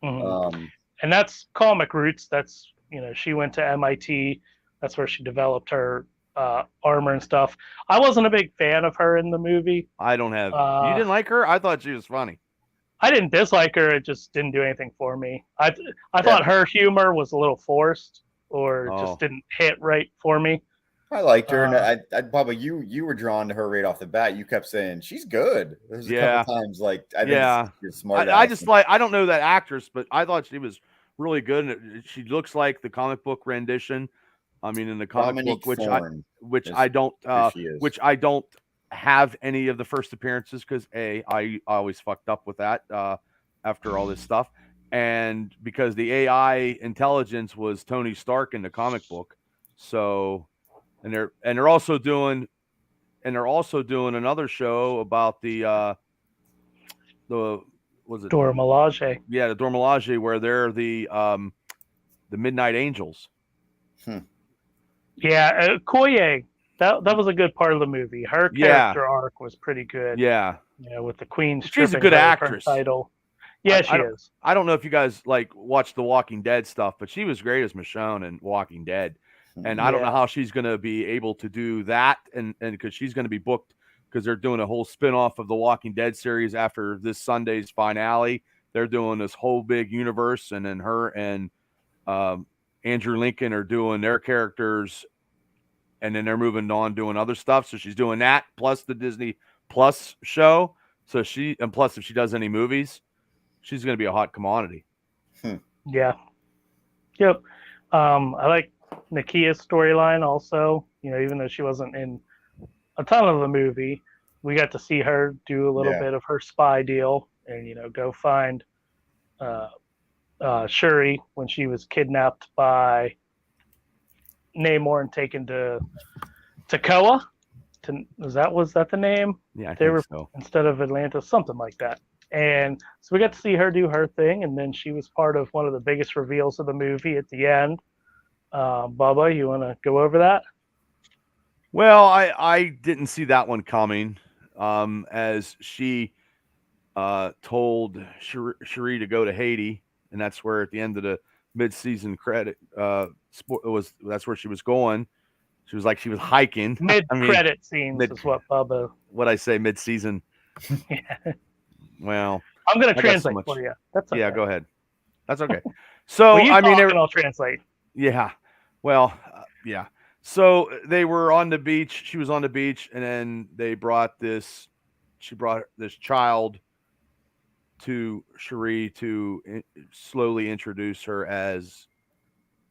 And that's comic roots. That's she went to MIT. That's where she developed her armor and stuff. I wasn't a big fan of her in the movie. I don't have. You didn't like her? I thought she was funny. I didn't dislike her. It just didn't do anything for me. I thought her humor was a little forced or just didn't hit right for me. I liked her, and Bubba, you were drawn to her right off the bat. You kept saying she's good. There's a couple times like I think you're smart. I just like I don't know that actress, but I thought she was really good. And she looks like the comic book rendition. I mean, in the comic book, which I don't have any of the first appearances because I always fucked up with that after all this stuff, and because the AI intelligence was Tony Stark in the comic book, so and they're also doing another show about the was it Dora Milaje? Yeah, the Dora Milaje, where they're the Midnight Angels. Yeah, Koye. That was a good part of the movie. Her character arc was pretty good. Yeah. With the Queen. She's a good actress. Title. Yeah, she is. I don't know if you guys like watch the Walking Dead stuff, but she was great as Michonne in Walking Dead. And I don't know how she's going to be able to do that. And because she's going to be booked because they're doing a whole spinoff of the Walking Dead series after this Sunday's finale. They're doing this whole big universe. And then her and Andrew Lincoln are doing their characters. And then they're moving on doing other stuff. So she's doing that plus the Disney Plus show. So plus if she does any movies, she's going to be a hot commodity. Yeah. Yep. I like Nakia's storyline also. Even though she wasn't in a ton of the movie, we got to see her do a little bit of her spy deal and go find Shuri when she was kidnapped by Namor and taken to Krakoa. Was that the name? Yeah, they were so. Instead of Atlantis, something like that. And so we got to see her do her thing, and then she was part of one of the biggest reveals of the movie at the end. Bubba, you want to go over that? Well, I didn't see that one coming. As she told Shuri to go to Haiti, and that's where at the end of the mid-season credit that's where she was going. She was hiking. Mid-credit scenes is what Bubba. What I say, mid-season. Yeah. Well, I'm going to translate for you. That's okay. Yeah, go ahead. That's okay. So I'll translate. Yeah. Well, yeah. So they were on the beach. She was on the beach, and then they brought this. She brought this child to Shuri to slowly introduce her as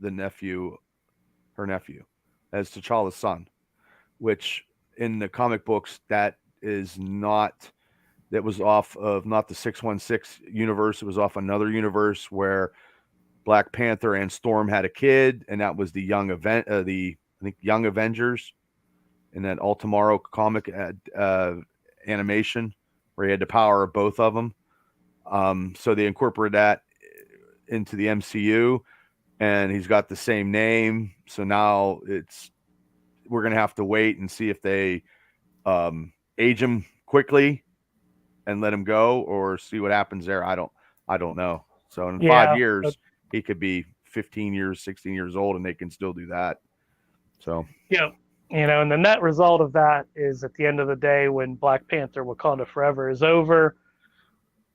her nephew, as T'Challa's son, which in the comic books that was off of not the 616 universe. It was off another universe where Black Panther and Storm had a kid, and that was the Young Avengers in that Ultimaro comic animation where he had the power of both of them. So they incorporated that into the MCU, and he's got the same name. So now we're going to have to wait and see if they age him quickly and let him go, or see what happens there. I don't know. So in 5 years, he could be 15 years, 16 years old, and they can still do that. So and the net result of that is at the end of the day, when Black Panther Wakanda Forever is over,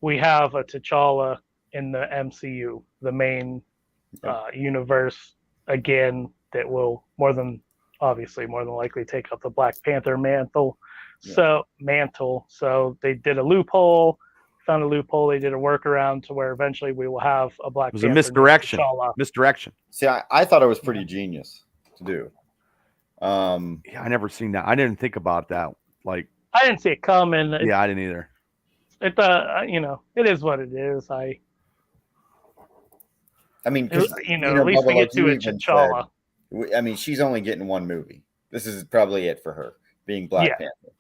we have a T'Challa in the MCU, the main universe again, that will more than likely take up the Black Panther mantle. So they did a loophole, found a loophole. They did a workaround to where eventually we will have a Black Panther. It was a misdirection. See, I thought it was pretty genius to do. I never seen that. I didn't think about that. Like, I didn't see it coming. I didn't either. It it is what it is. At least we get to a T'Challa. She's only getting one movie. This is probably it for her, being Black Panther.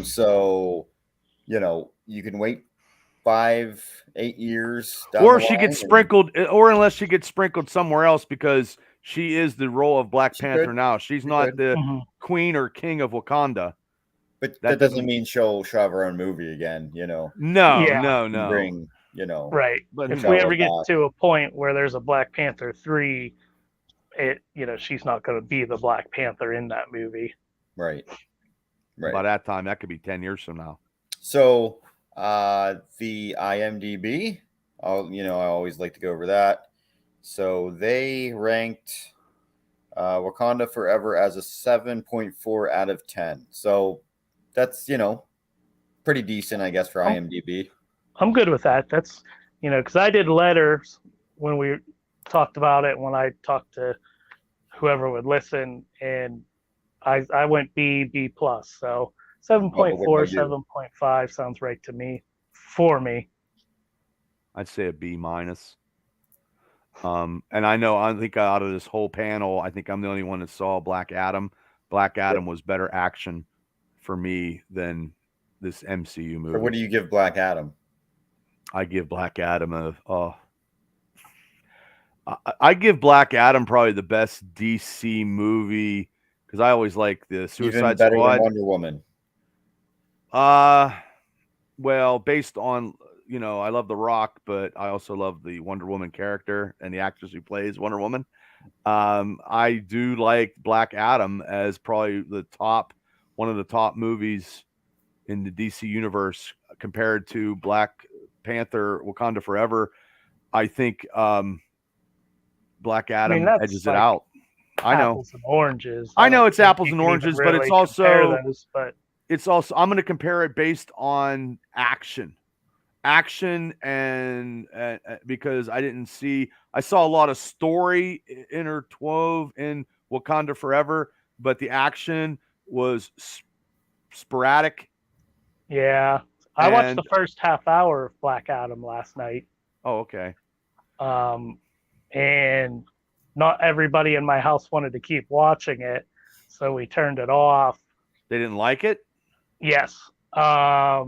So, you can wait 5-8 years down Or the she line, gets sprinkled, or unless she gets sprinkled somewhere else because she is the role of Black Panther could. now. She's She not could. the Mhm. queen or king of Wakanda. But that doesn't mean she'll have her own movie again, No, Yeah. no. Bring, Right. But If who we knows? ever get to a point where there's a Black Panther 3, she's not going to be the Black Panther in that movie. Right. By that time, that could be 10 years from now. So the IMDb, I always like to go over that. So they ranked Wakanda Forever as a 7.4 out of 10. So that's, pretty decent, I guess, for IMDb. I'm good with that. That's, because I did letters when we talked about it, when I talked to whoever would listen, and I went B plus. So 7.4, 7.5 sounds right to me, for me. I'd say a B minus. And I think out of this whole panel, I think I'm the only one that saw Black Adam. Black Adam was better action for me than this MCU movie. So what do you give Black Adam? I give Black Adam I give Black Adam probably the best DC movie because I always like the Suicide Even better Squad. than Wonder Woman. Well, based on I love The Rock, but I also love the Wonder Woman character and the actress who plays Wonder Woman. I do like Black Adam as probably one of the top movies in the DC universe compared to Black Panther, Wakanda Forever. I think Black Adam edges it out. I know. Apples and oranges. I know it's apples and oranges, but it's also I'm going to compare it based on action and because I saw a lot of story interwove in Wakanda Forever, but the action was sporadic. Yeah. I watched the first half hour of Black Adam last night. Oh, okay. And not everybody in my house wanted to keep watching it, so we turned it off. They didn't like it? Yes. I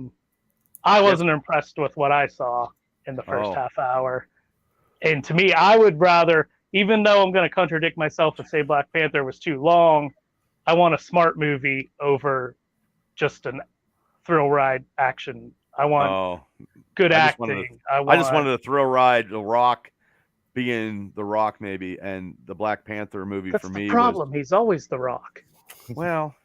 wasn't impressed with what I saw in the first half hour. And to me, I would rather, even though I'm going to contradict myself and say Black Panther was too long, I want a smart movie over just an thrill ride action. I want good acting. I just wanted a thrill ride, The Rock being The Rock maybe, and the Black Panther movie for me. That's the problem. He's always The Rock. Well,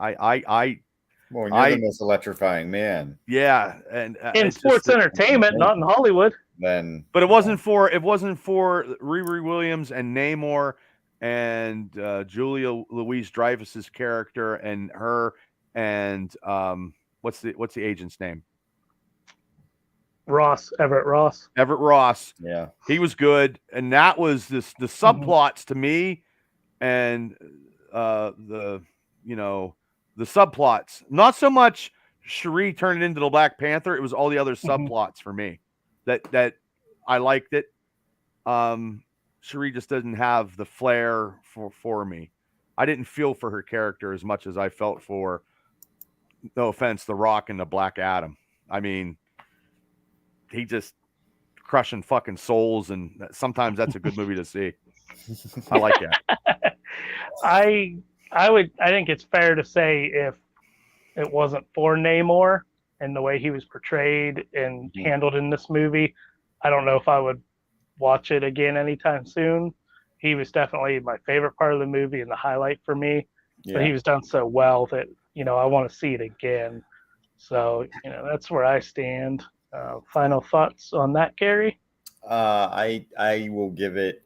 you're the most electrifying man. Yeah, and in sports entertainment, not in Hollywood. But it wasn't for Riri Williams and Namor and Julia Louis-Dreyfus's character and her and what's the agent's name? Everett Ross. Yeah, he was good, and that was the subplots to me, and the subplots. Not so much Shuri turned into the Black Panther; it was all the other subplots for me that I liked it. Shuri just doesn't have the flair for me. I didn't feel for her character as much as I felt for, no offense, The Rock and the Black Adam. I mean, he just crushing fucking souls, and sometimes that's a good movie to see. I like that. I think it's fair to say if it wasn't for Namor and the way he was portrayed and handled in this movie, I don't know if I would watch it again anytime soon. He was definitely my favorite part of the movie and the highlight for me. But he was done so well that, I want to see it again. So, that's where I stand. Final thoughts on that, Gary? I will give it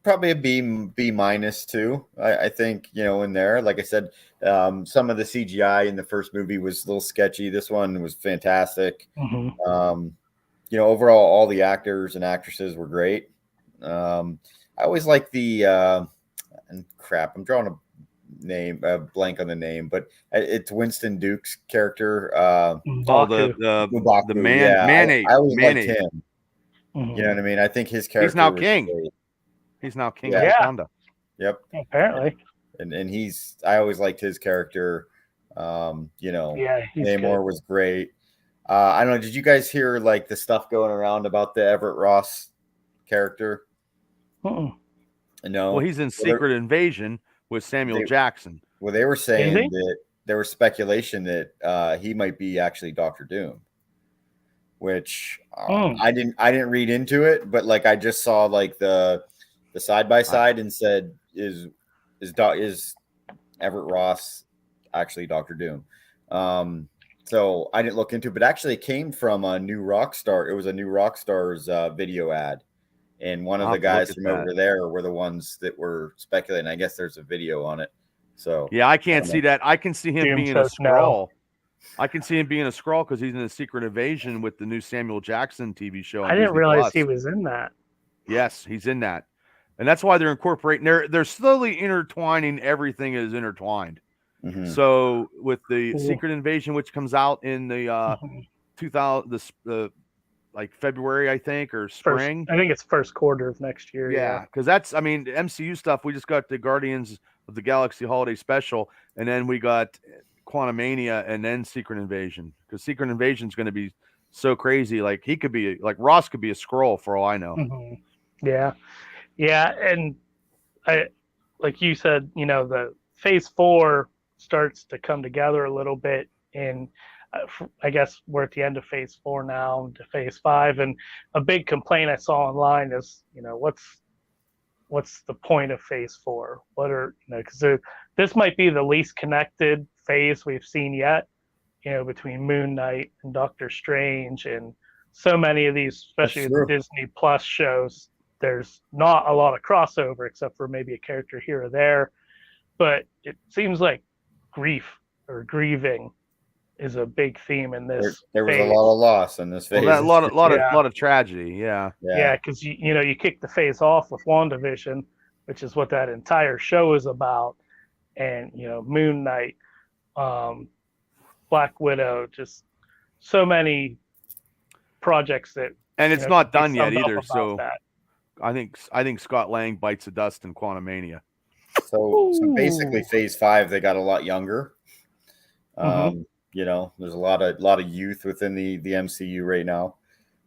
probably a B minus too. I think in there, like I said, some of the CGI in the first movie was a little sketchy. This one was fantastic. Overall, all the actors and actresses were great. I always like the and crap. I'm drawing a blank on the name, but it's Winston Duke's character. The man. I always liked him. You know what I mean? I think his character. He's now king. Great. He's now king of Wakanda. Yep. Apparently. And I always liked his character. Yeah, he's Namor good. was great. I don't know. Did you guys hear like the stuff going around about the Everett Ross character? Mm-mm. No. Well, he's in Secret Invasion with Samuel Jackson. Well, they were Is saying he? that there was speculation that he might be actually Doctor Doom, which I didn't read into it, but like I just saw like the side by side and said is Everett Ross actually Doctor Doom? So I didn't look into it, but actually it came from a new Rockstar. It was a new Rockstar's video ad. And one of I'll the have to look guys at from that. over there were the ones that were speculating. I guess there's a video on it. So Yeah, I can't see that. I can see him Doom being a says no. Skrull. I can see him being a Skrull because he's in the Secret Invasion with the new Samuel Jackson TV show on I didn't Disney realize Plus. he was in that. Yes, he's in that, and that's why they're incorporating. They're slowly intertwining. Everything is intertwined. Mhm. So with the Cool. Secret Invasion, which comes out in the 2000 like February, I think, or spring. I think it's first quarter of next year. Yeah, because that's, I mean, the MCU stuff. We just got the Guardians of the Galaxy Holiday Special, and then we got Quantumania, and then Secret Invasion. Because Secret Invasion is going to be so crazy. Like he could be, like Ross could be a Skrull for all I know. Yeah, and like you said, the Phase 4 starts to come together a little bit, and I guess we're at the end of Phase 4 now to Phase 5, and a big complaint I saw online is, what's the point of Phase 4? What are, because this might be the least connected phase we've seen yet, between Moon Knight and Doctor Strange, and so many of these, especially the Disney Plus shows, there's not a lot of crossover except for maybe a character here or there, but it seems like grief or grieving is a big theme in this. There was a lot of loss in this phase. Well, a lot of tragedy. Yeah, because you kick the phase off with WandaVision, which is what that entire show is about, and Moon Knight, Black Widow, just so many projects that, and it's not done yet either. So that. I think Scott Lang bites the dust in Quantumania. So basically, Phase 5 they got a lot younger. There's a lot of youth within the MCU right now.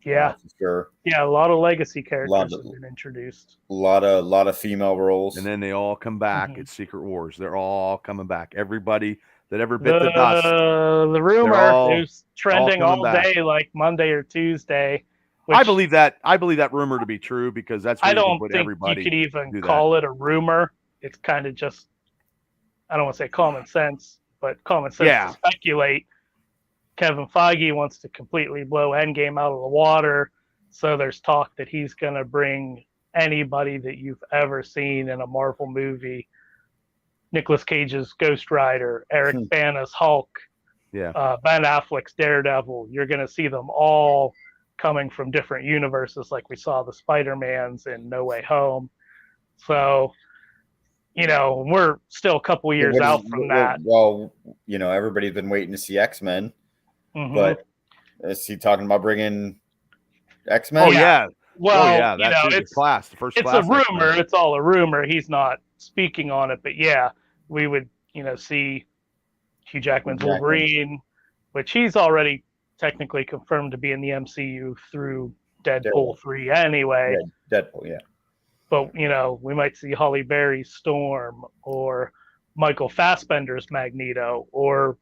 Yeah, for sure. Yeah, a lot of legacy characters have been introduced. A lot of female roles, and then they all come back at Secret Wars. They're all coming back. Everybody that ever bit the dust. The rumor is trending all day, like Monday or Tuesday. I believe that rumor to be true because that's where I don't put think everybody you could even call it a rumor. It's kind of just, I don't want to say common sense, but common sense to speculate. Kevin Feige wants to completely blow Endgame out of the water, so there's talk that he's going to bring anybody that you've ever seen in a Marvel movie. Nicolas Cage's Ghost Rider, Eric Bana's Hulk, Ben Affleck's Daredevil. You're going to see them all coming from different universes, like we saw the Spider-Mans in No Way Home. So, we're still a couple years out from that. Well, everybody's been waiting to see X-Men, but is he talking about bringing X-Men? Oh yeah. Well, that's it's class. The first it's class a rumor. X-Men. It's all a rumor. He's not speaking on it, but yeah, we would, see Hugh Jackman's Wolverine, which he's already technically confirmed to be in the MCU through Deadpool 3 anyway. Deadpool, yeah. But, we might see Halle Berry's Storm, or Michael Fassbender's Magneto, or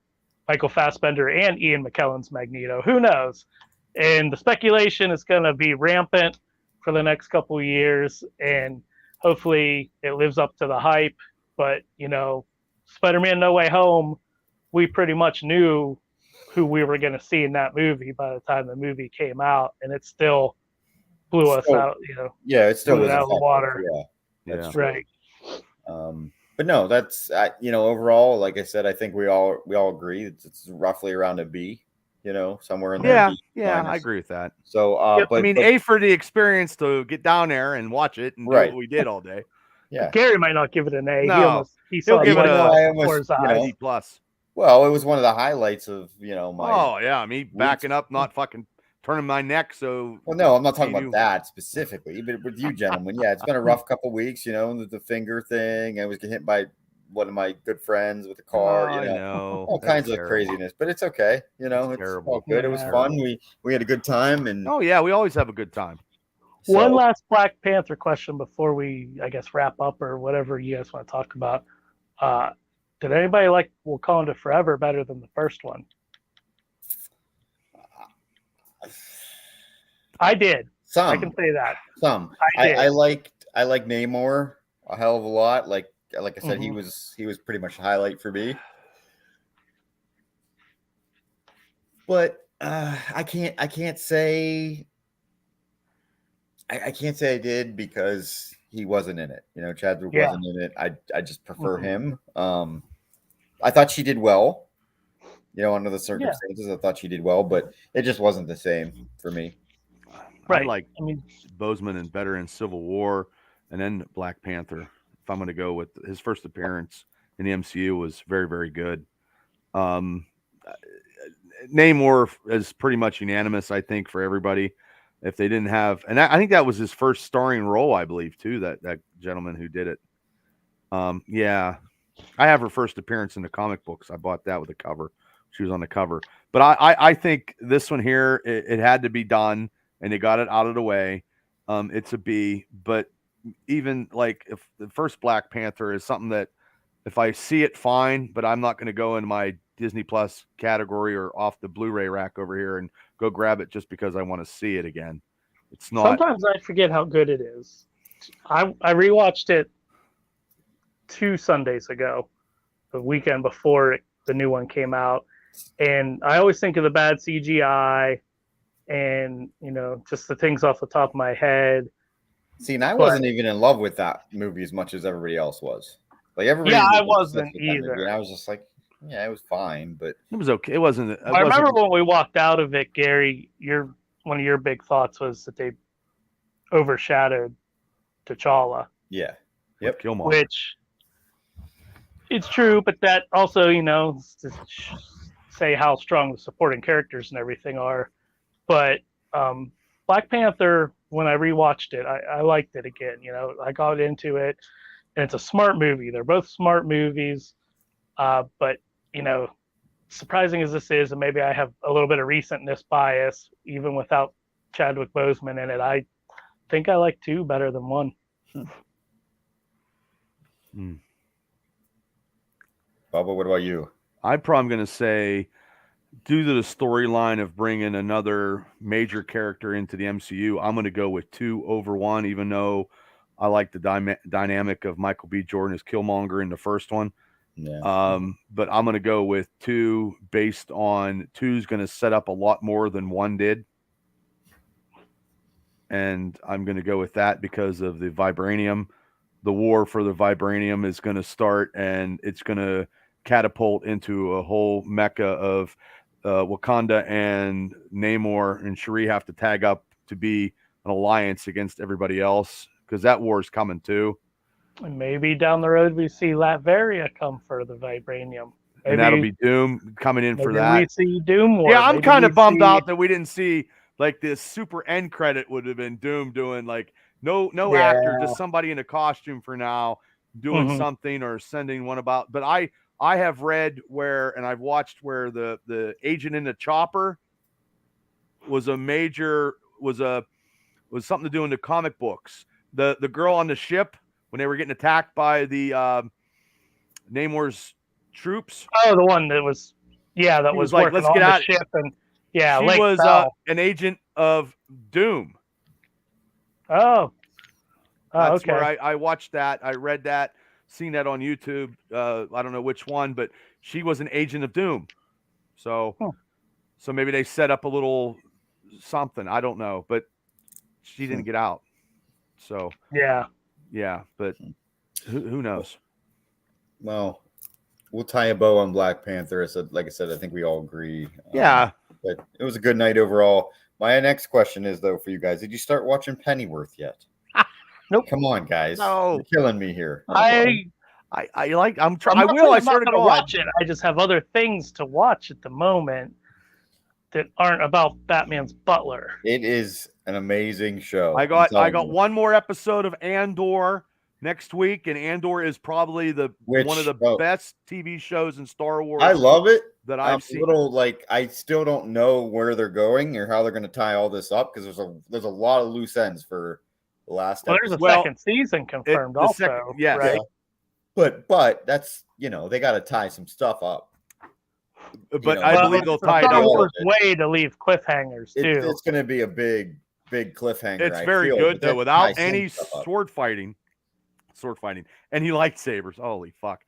Michael Fassbender and Ian McKellen's Magneto. Who knows? And the speculation is going to be rampant for the next couple of years, and hopefully it lives up to the hype. But, Spider-Man No Way Home, we pretty much knew who we were going to see in that movie by the time the movie came out, and it still blew us out, Yeah, it still blew was it out of the water. Yeah, that's right. But no, that's overall, like I said, I think we all agree it's roughly around a B, somewhere in there. Yeah, I agree with that. So, but A for the experience to get down there and watch it and do what we did all day. Yeah, Gary might not give it an A. No, he'll give it a B plus. Well, it was one of the highlights of my. Oh yeah, me backing up, not fucking turning my neck. So. Well, no, I'm not talking about that specifically, but with you gentlemen, yeah, it's been a rough couple weeks. The finger thing. I was getting hit by one of my good friends with a car. Oh, You I know, know. all That's kinds of terrible. craziness. But it's okay. You know, It's it's terrible. all good. It was Yeah. fun. We had a good time, and Oh yeah, we always have a good time. One so last Black Panther question before we, I guess, wrap up or whatever you guys want to talk about. Did anybody like Wakanda Forever better than the first one? I did. I can say that. I like Namor a hell of a lot. Like I said, he was pretty much a highlight for me. But I can't say I did because he wasn't in it. You know, Chadwick wasn't in it. I just prefer him. I thought she did well. You know, under the circumstances, I thought she did well, but it just wasn't the same for me. Right. I mean, Boseman and better in Civil War, and then Black Panther. If I'm going to go with his first appearance in the MCU was very, very good. Namor is pretty much unanimous, I think, for everybody. If they didn't have, and I think that was his first starring role, I believe, too. That gentleman who did it. Yeah, I have her first appearance in the comic books. I bought that with a cover. She was on the cover. But I think this one here, it had to be done, and they got it out of the way. It's a B. But even like if the first Black Panther is something that if I see it, fine, but I'm not going to go in my Disney Plus category or off the Blu-ray rack over here and go grab it just because I want to see it again. It's not. Sometimes I forget how good it is. I rewatched it 2 Sundays ago, the weekend before the new one came out, and I always think of the bad CGI and, you know, just the things off the top of my head. See, and I wasn't even in love with that movie as much as everybody else was. Like everybody, I wasn't either. And I was just like, yeah, it was fine, but it was okay. It wasn't. I remember when we walked out of it, Gary. One of your big thoughts was that they overshadowed T'Challa. Yeah. Yep. Killmonger. Which it's true, but that also, you know, to say how strong the supporting characters and everything are. But Black Panther, when I rewatched it, I liked it again. You know, I got into it, and it's a smart movie. They're both smart movies. But, you know, surprising as this is, and maybe I have a little bit of recentness bias, even without Chadwick Boseman in it, I think I like 2 better than 1. Bubba, what about you? I'm probably going to say, due to the storyline of bringing another major character into the MCU, I'm going to go with 2 over 1, even though I like the dynamic of Michael B. Jordan as Killmonger in the first one. Yeah. But I'm going to go with 2 based on 2's going to set up a lot more than 1 did. And I'm going to go with that because of the vibranium. The war for the vibranium is going to start, and it's going to catapult into a whole mecca of Wakanda and Namor and Shuri have to tag up to be an alliance against everybody else, because that war is coming too. And maybe down the road we see Latveria come for the vibranium. Maybe, and that'll be Doom coming in for that. We see Doom War. Yeah, I'm kind of bummed out that we didn't see like this super end credit would have been Doom doing like no actor, just somebody in a costume for now doing something or sending one about. But I have read where, and I've watched where the agent in the chopper was something to do in the comic books. The girl on the ship when they were getting attacked by the Namor's troops. Oh, the one that was was like, working let's get on out. the ship, and she was an agent of Doom. Oh, that's okay. where I watched that. I read that, seen that on YouTube. I don't know which one, but she was an agent of Doom. So, so maybe they set up a little something. I don't know, but she didn't get out. So yeah, but who knows? Well, we'll tie a bow on Black Panther. Like I said, I think we all agree. Yeah, but it was a good night overall. My next question is though for you guys: did you start watching Pennyworth yet? Nope. Come on, guys. No. You're killing me here. I like. I'm trying. I swear to God. Watch it. I just have other things to watch at the moment that aren't about Batman's butler. It is an amazing show. I got one more episode of Andor next week, and Andor is probably one of the best TV shows in Star Wars. I love it. That I've seen. A little like I still don't know where they're going or how they're going to tie all this up because there's a lot of loose ends for the last. There's a second season confirmed also. Right? But that's they got to tie some stuff up. But I believe they'll tie it up. Star Wars way to leave cliffhangers too. It's going to be a big cliffhanger. It's very good though, without any sword fighting, any lightsabers. Holy fuck!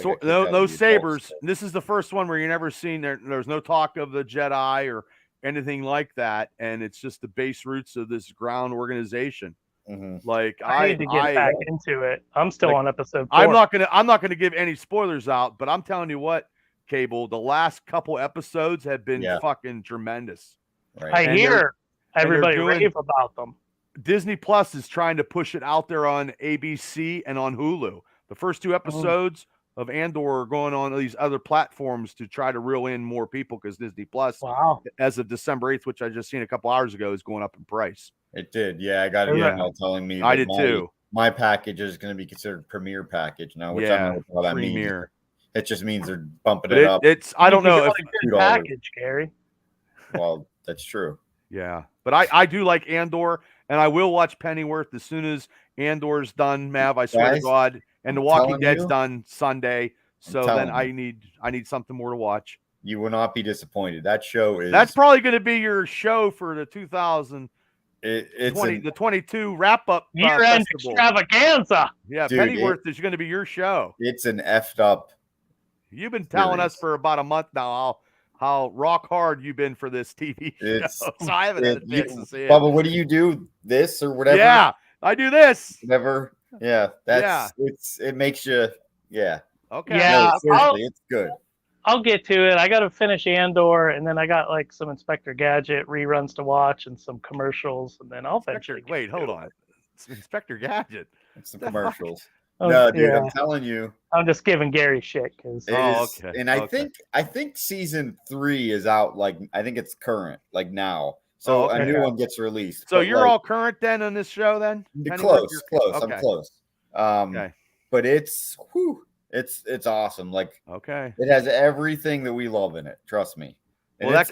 So, no sabers. This is the first one where you never seen there's no talk of the Jedi or anything like that, and it's just the base roots of this ground organization. Mm-hmm. Like I need to get back into it. I'm still on episode 4. I'm not gonna give any spoilers out, but I'm telling you what, Cable, the last couple episodes have been fucking tremendous. Right. I hear everybody rave about them. Disney Plus is trying to push it out there on ABC and on Hulu. The first 2 episodes of Andor are going on these other platforms to try to reel in more people because Disney Plus, as of December 8th, which I just seen a couple hours ago, is going up in price. It did. Yeah, I got an email telling me I did too. My package is going to be considered Premier package now, which I don't know what that means. It just means they're bumping it up. I don't know if $2 package, Gary. Well, that's true. Yeah, but I do like Andor, and I will watch Pennyworth as soon as Andor's done, Mav. I swear to God. And The Walking Dead's done Sunday, so then I need something more to watch. You will not be disappointed. That show is. That's probably going to be your show for the 22 wrap up year-end extravaganza. Yeah, dude, Pennyworth is going to be your show. It's an effed up. You've been telling us for about a month now how rock hard you've been for this TV show. So I haven't had a chance to see it. Bubba, what do you do? This or whatever? Yeah, I do this. Whatever. Yeah, it makes you. Yeah. Okay. Yeah, no, seriously, it's good. I'll get to it. I got to finish Andor, and then I got like some Inspector Gadget reruns to watch and some commercials, and then I'll eventually. Wait, hold on. It's Inspector Gadget. Some commercials. No, dude, I'm telling you. I'm just giving Gary shit because. Okay. And I think season 3 is out. Like I think it's current, like now. So a new one gets released. So you're all current then on this show then? Close. Okay. I'm close. But it's awesome. Like it has everything that we love in it. Trust me. And well,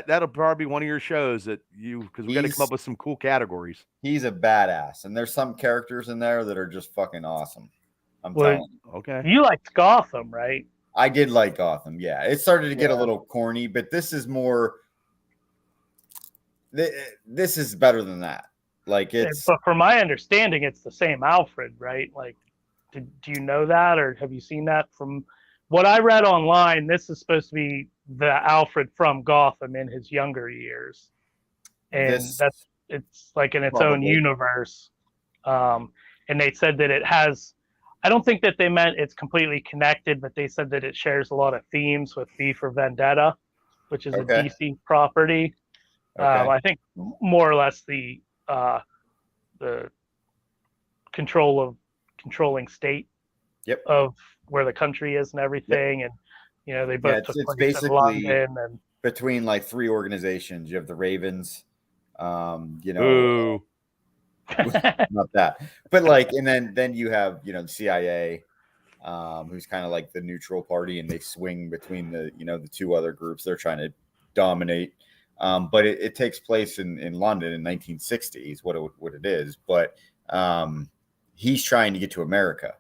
that'll probably be one of your shows that because we got to come up with some cool categories. He's a badass, and there's some characters in there that are just fucking awesome. I'm telling you. Okay. You liked Gotham, right? I did like Gotham. Yeah, it started to get a little corny, but this is more. This is better than that. Like it's. But from my understanding, it's the same Alfred, right? Like, do you know that, or have you seen that? From what I read online, this is supposed to be the Alfred from Gotham in his younger years, and it's like in its own universe. And they said that it has. I don't think that they meant it's completely connected, but they said that it shares a lot of themes with V for Vendetta, which is a DC property. I think more or less the controlling state of where the country is and everything, and they both took it's place in London and between like 3 organizations. You have the Ravens, Ooh. not that, but like, and then you have the CIA, who's kind of like the neutral party, and they swing between the the 2 other groups they're trying to dominate. But it takes place in London in 1960 is what it is. But he's trying to get to America.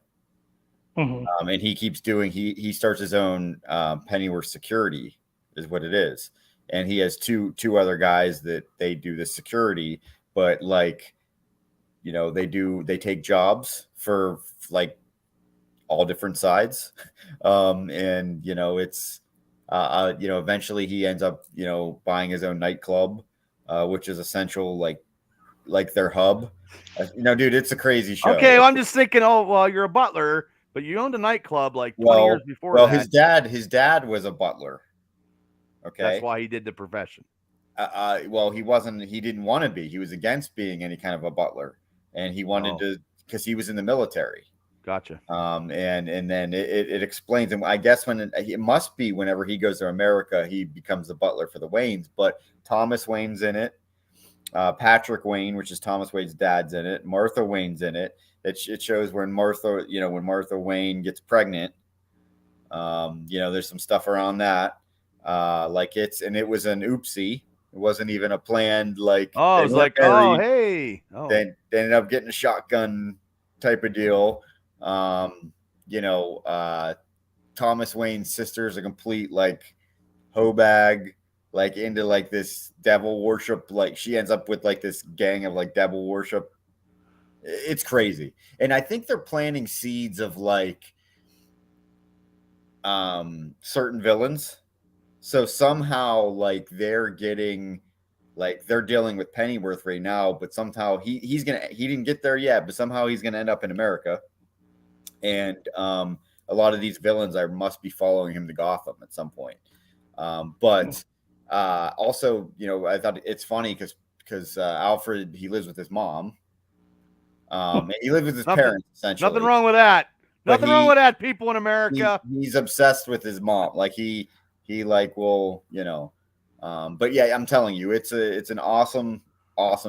Mm-hmm. And he keeps doing, he starts his own Pennyworth Security is what it is. And he has two other guys that they do the security, but like, they take jobs for like all different sides. And it's, eventually he ends up, buying his own nightclub, which is essential, like their hub. Dude, it's a crazy show. Okay, well, I'm just thinking, you're a butler, but you owned a nightclub like 20 years before that. Well, his dad was a butler. Okay. That's why he did the profession. He didn't want to be. He was against being any kind of a butler. And he wanted to, because he was in the military. Gotcha. And then it explains, and I guess it must be whenever he goes to America, he becomes the butler for the Waynes. But Thomas Wayne's in it. Patrick Wayne, which is Thomas Wayne's dad's in it. Martha Wayne's in it. It shows when Martha Wayne gets pregnant. There's some stuff around that. It was an oopsie. It wasn't even a planned Oh, it was like, oh, hey. Oh. They ended up getting a shotgun type of deal. Thomas Wayne's sister is a complete hoe bag, into this devil worship. She ends up with this gang of devil worship. It's crazy. And I think they're planting seeds of certain villains. So somehow they're getting they're dealing with Pennyworth right now, but somehow he didn't get there yet, but somehow he's gonna end up in America. And a lot of these villains must be following him to Gotham at some point. But also, I thought it's funny because Alfred, he lives with his mom. And he lives with his parents, essentially. Nothing wrong with that. Nothing wrong with that, people in America. He's obsessed with his mom. He will, but yeah, I'm telling you, it's an awesome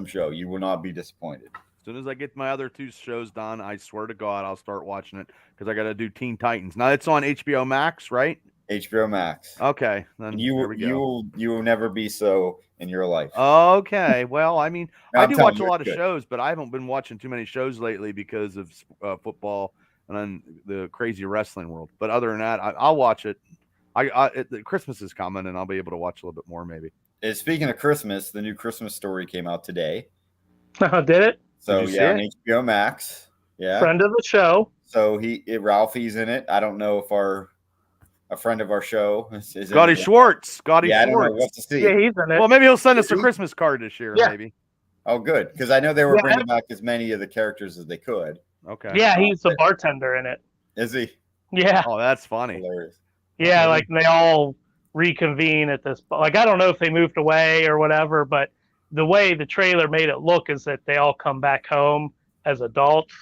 show. You will not be disappointed. As soon as I get my other 2 shows done, I swear to God, I'll start watching it because I got to do Teen Titans. Now it's on HBO Max, right? HBO Max. Okay, then you will never be so in your life. Okay, well, I mean, I do watch a lot of good. shows, but I haven't been watching too many shows lately because of football and then the crazy wrestling world. But other than that, I'll watch it. Christmas is coming, and I'll be able to watch a little bit more, maybe. And speaking of Christmas, the new Christmas Story came out today. Did it? So yeah, on HBO Max. Yeah, friend of the show. So Ralphie's in it. I don't know if a friend of our show is Scotty Schwartz. Scotty Schwartz. I don't know what to see. Yeah, he's in it. Well, maybe he'll send us a Christmas card this year. Yeah. Maybe. Oh, good, because I know they were bringing back as many of the characters as they could. Okay. Yeah, he's the bartender in it. Is he? Yeah. Oh, that's funny. Hilarious. Yeah, they all reconvene at this. I don't know if they moved away or whatever, but the way the trailer made it look is that they all come back home as adults,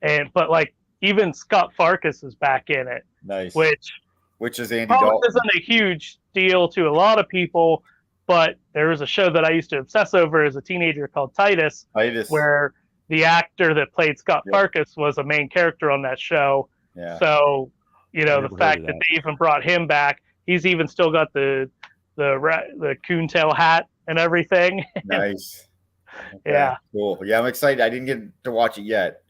but even Scott Farkas is back in it. Nice. Which is Andy Dalton. Isn't a huge deal to a lot of people, but there was a show that I used to obsess over as a teenager called Titus, where the actor that played Scott Farkas was a main character on that show. Yeah. So, the fact that they even brought him back, he's even still got the coontail hat and everything. Nice. Okay. Yeah. Cool. Yeah, I'm excited. I didn't get to watch it yet.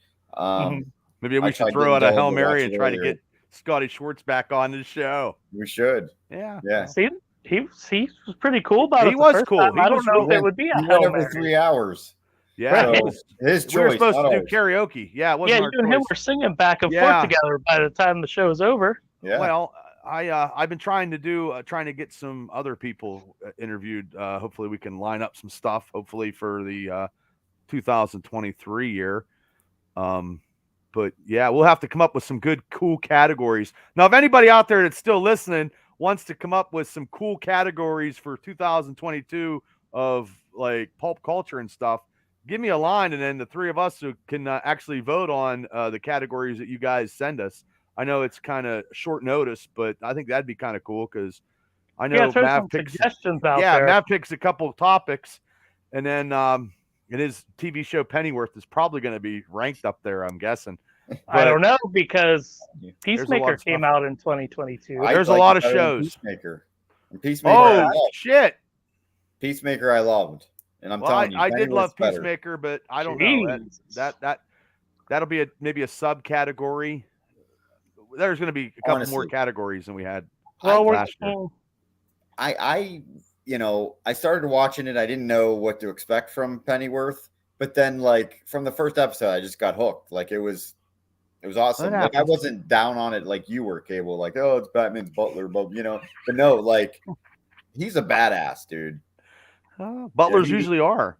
Maybe we should throw out a Hail Mary and try to get Scotty Schwartz back on the show. We should. Yeah. Yeah. See, he was pretty cool about it. He was cool. I don't know if it would be a Hail Mary. 3 hours. Yeah. So his choice. We were supposed to do karaoke. Yeah, it wasn't you and him were singing back and forth together by the time the show was over. Yeah. Well, I've been trying to get some other people interviewed. Hopefully we can line up some stuff. Hopefully for the 2023 year. But yeah, we'll have to come up with some good, cool categories. Now, if anybody out there that's still listening wants to come up with some cool categories for 2022 of pulp culture and stuff, give me a line, and then the 3 of us can actually vote on the categories that you guys send us. I know it's kind of short notice, but I think that'd be kind of cool because I know Mav picks suggestions out there. Yeah, Mav picks a couple of topics, and then his TV show Pennyworth is probably going to be ranked up there, I'm guessing. But I don't know because Peacemaker came out in 2022. There's a lot of shows. Peacemaker. Shit. Peacemaker, I loved, and I'm telling you, I did love Peacemaker, but I don't know that'll be maybe a subcategory. There's going to be a couple more categories than we had last year. I started watching it. I didn't know what to expect from Pennyworth, but then from the first episode, I just got hooked. It was awesome. I wasn't down on it like you were, Cable. Oh, it's Batman's butler, but no, he's a badass, dude. Butlers usually are.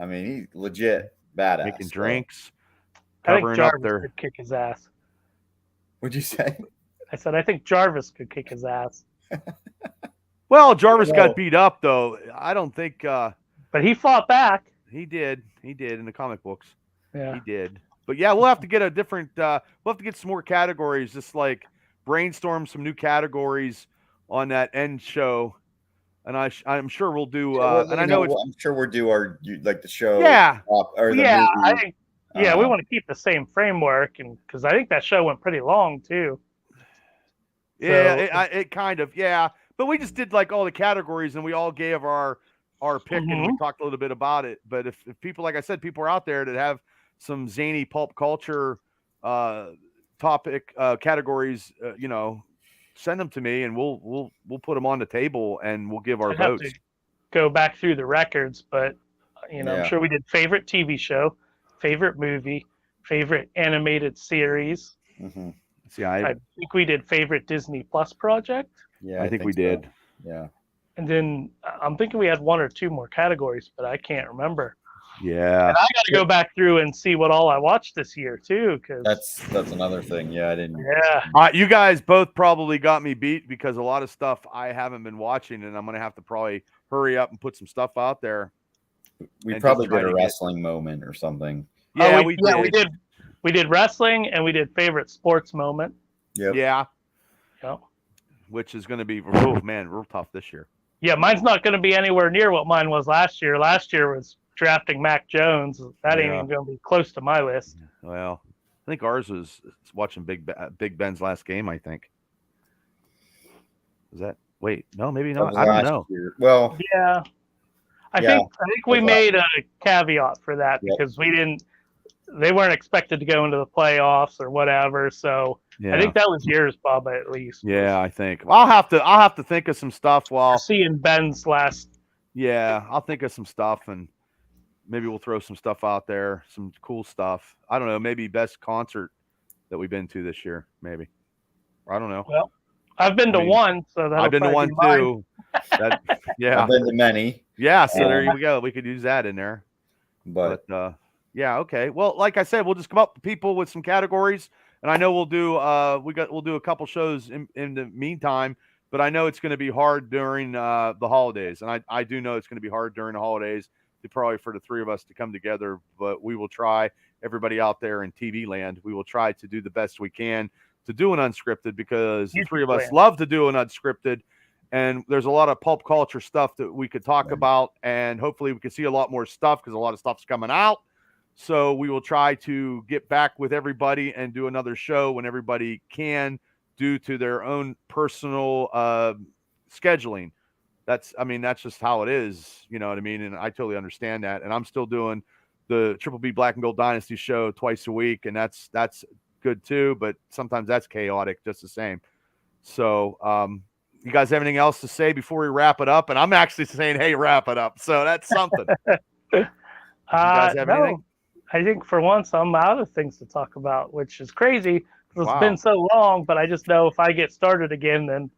I mean, he's legit badass. Making drinks, covering up there. Could kick his ass. What'd you say? I said I think Jarvis could kick his ass. Well, Jarvis got beat up though. I don't think. But he fought back. He did in the comic books. Yeah, he did. But yeah, we'll have to get a different. We'll have to get some more categories. Just brainstorm some new categories on that end show. and I'm sure we'll do. Well, And I know it's I'm sure we'll do our like the show. Yeah. Or the Yeah, movie. I think. Yeah, we want to keep the same framework, and because I think that show went pretty long too. Yeah, it kind of, yeah. But we just did like all the categories, and we all gave our pick, and we talked a little bit about it. But if people, like I said, people are out there that have some zany pulp culture topic categories, send them to me, and we'll put them on the table, and we'll give our votes. Have to go back through the records, but I'm sure we did favorite TV show, favorite movie, favorite animated series. Mm-hmm. See, I think we did favorite Disney Plus project. Yeah, I think we did. Yeah. And then I'm thinking we had one or two more categories, but I can't remember. Yeah. And I got to go back through and see what all I watched this year too, because that's another thing. Yeah, I didn't. Yeah. You guys both probably got me beat because a lot of stuff I haven't been watching, and I'm gonna have to probably hurry up and put some stuff out there. We probably did a wrestling moment or something. Yeah, we did. We did wrestling, and we did favorite sports moment. Yep. Yeah. Yep. Which is going to be, oh man, real tough this year. Yeah, mine's not going to be anywhere near what mine was last year. Last year was drafting Mac Jones. That ain't even going to be close to my list. Well, I think ours was watching Big Ben's last game, I think. Is that, wait, no, maybe not. I don't know. Year. Well, yeah. I think we made a caveat for that because they weren't expected to go into the playoffs or whatever. So I think that was yours, Bob, at least. Yeah, I think. I'll have to think of some stuff while seeing Ben's last. Yeah, I'll think of some stuff, and maybe we'll throw some stuff out there, some cool stuff. I don't know, maybe best concert that we've been to this year, maybe. I don't know. Well, I've been to one, so I've been to one too. Yeah, I've been to many. Yeah, so there you go. We could use that in there. But yeah, okay. Well, like I said, we'll just come up with people with some categories, and I know we'll do we'll do a couple shows in the meantime. But I know it's going to be hard during the holidays, and I do know it's going to be hard during the holidays probably for the three of us to come together. But we will try, everybody out there in TV land, we will try to do the best we can to do an unscripted, because the three of us love to do an unscripted, and there's a lot of pulp culture stuff that we could talk about, and hopefully we can see a lot more stuff because a lot of stuff's coming out. So we will try to get back with everybody and do another show when everybody can, due to their own personal scheduling. That's just how it is. You know what I mean? And I totally understand that. And I'm still doing the Triple B Black and Gold Dynasty show twice a week, and that's good too. But sometimes that's chaotic just the same. So you guys have anything else to say before we wrap it up? And I'm actually saying, hey, wrap it up. So that's something. You guys have anything? I think for once I'm out of things to talk about, which is crazy because it's been so long. But I just know if I get started again, then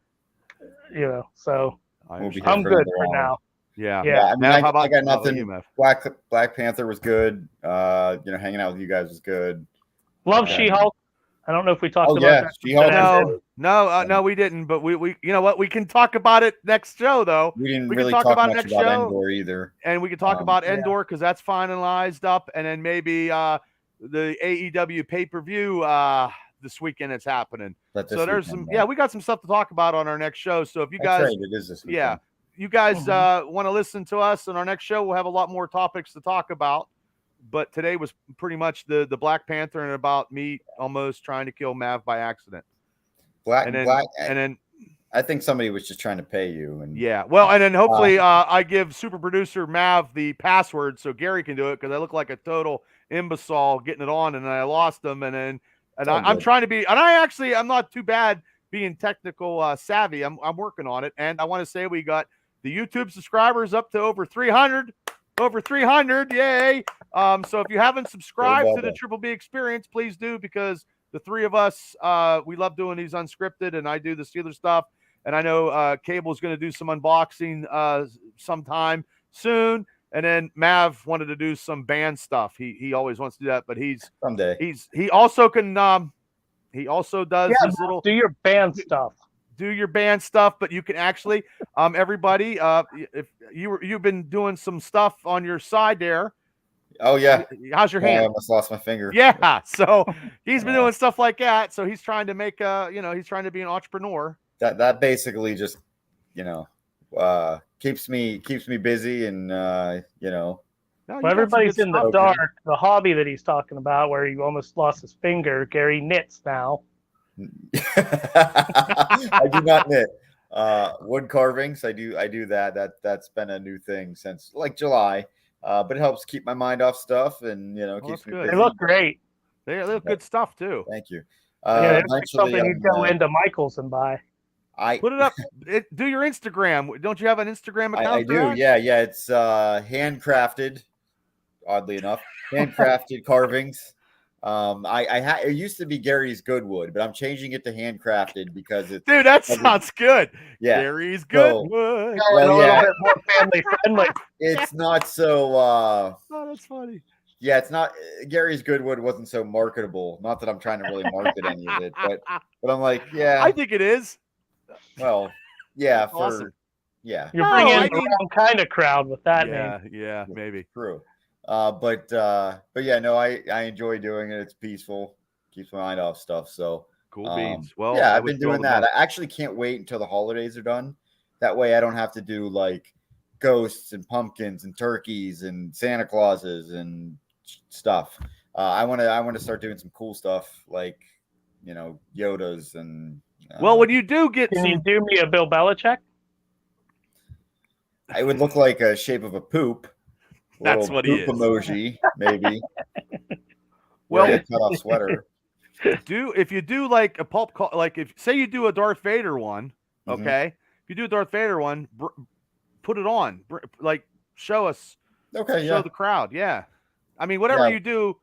so I'm good for now. Yeah. I mean, I got nothing. Black Panther was good. Hanging out with you guys was good. Love She-Hulk. I don't know if we talked about that. She-Hulk. No, we didn't. But we you know what? We can talk about it next show, though. We didn't really talk about much about Endor either. And we can talk about Endor because that's finalized up. And then maybe the AEW pay-per-view this weekend it's happening. So there's we got some stuff to talk about on our next show. So if you guys, it is this weekend. You guys want to listen to us on our next show, we'll have a lot more topics to talk about. But today was pretty much the Black Panther and about me almost trying to kill Mav by accident. And then I think somebody was just trying to pay you. And and then hopefully I give super producer Mav the password so Gary can do it, because I look like a total imbecile getting it on, and then I lost them, and I'm trying to be, and I'm not too bad being technical savvy. I'm working on it, and I want to say we got the YouTube subscribers up to over 300. Yay. So if you haven't subscribed to the Triple B Experience, please do, because the three of us, we love doing these unscripted, and I do the Steelers stuff. And I know Cable's going to do some unboxing sometime soon. And then Mav wanted to do some band stuff. He always wants to do that, but someday he also can he also does his little do your band stuff. Do your band stuff, but you can actually everybody if you've been doing some stuff on your side there. Oh yeah. How's your hand? I almost lost my finger. Yeah. So he's been doing stuff like that. So he's trying to make he's trying to be an entrepreneur. That basically just keeps me busy, and you know. No, you Well, got some everybody's good in the stuff, dark. man. The hobby that he's talking about, where he almost lost his finger, Gary knits now. I do not knit. Wood carvings, I do that's been a new thing since like July. But it helps keep my mind off stuff, and you know, Well, keeps that's me good. They busy. look great. They look good stuff too. Thank you. Yeah, it's like Eventually, something you'd go into Michael's and buy. Put it up. Do your Instagram. Don't you have an Instagram account? I for do. that? Yeah. It's handcrafted. Oddly enough, handcrafted carvings. It used to be Gary's Goodwood, but I'm changing it to handcrafted because it's Dude, that sounds good. yeah. Gary's So- Goodwood. A little bit more family friendly. It's not so. Oh, that's funny. Yeah, it's not. Gary's Goodwood wasn't so marketable. Not that I'm trying to really market any of it, but I'm like, yeah. I think it is. Well, yeah, That's awesome. yeah, You're bringing I in the mean- wrong kind of crowd with that Yeah, name. yeah, maybe. true. But yeah, no, I enjoy doing it. It's peaceful, keeps my mind off stuff. So Cool beans. Well, yeah, I I've wish been you all doing the that. best. I actually can't wait until the holidays are done. That way, I don't have to do like ghosts and pumpkins and turkeys and Santa Clauses and stuff. I want to start doing some cool stuff like, you know, Yodas and. Well, when you do get Can some, you do me a Bill Belichick? it would look like a shape of a poop. That's Little what he poop is. emoji, maybe. Well, Wearing a cut off sweater. if you do like a pulp call, like if say you do a Darth Vader one, Mhm. okay? If you do a Darth Vader one, put it on, like show us, Okay, show yeah. the crowd. Yeah, I mean whatever Yeah. you do.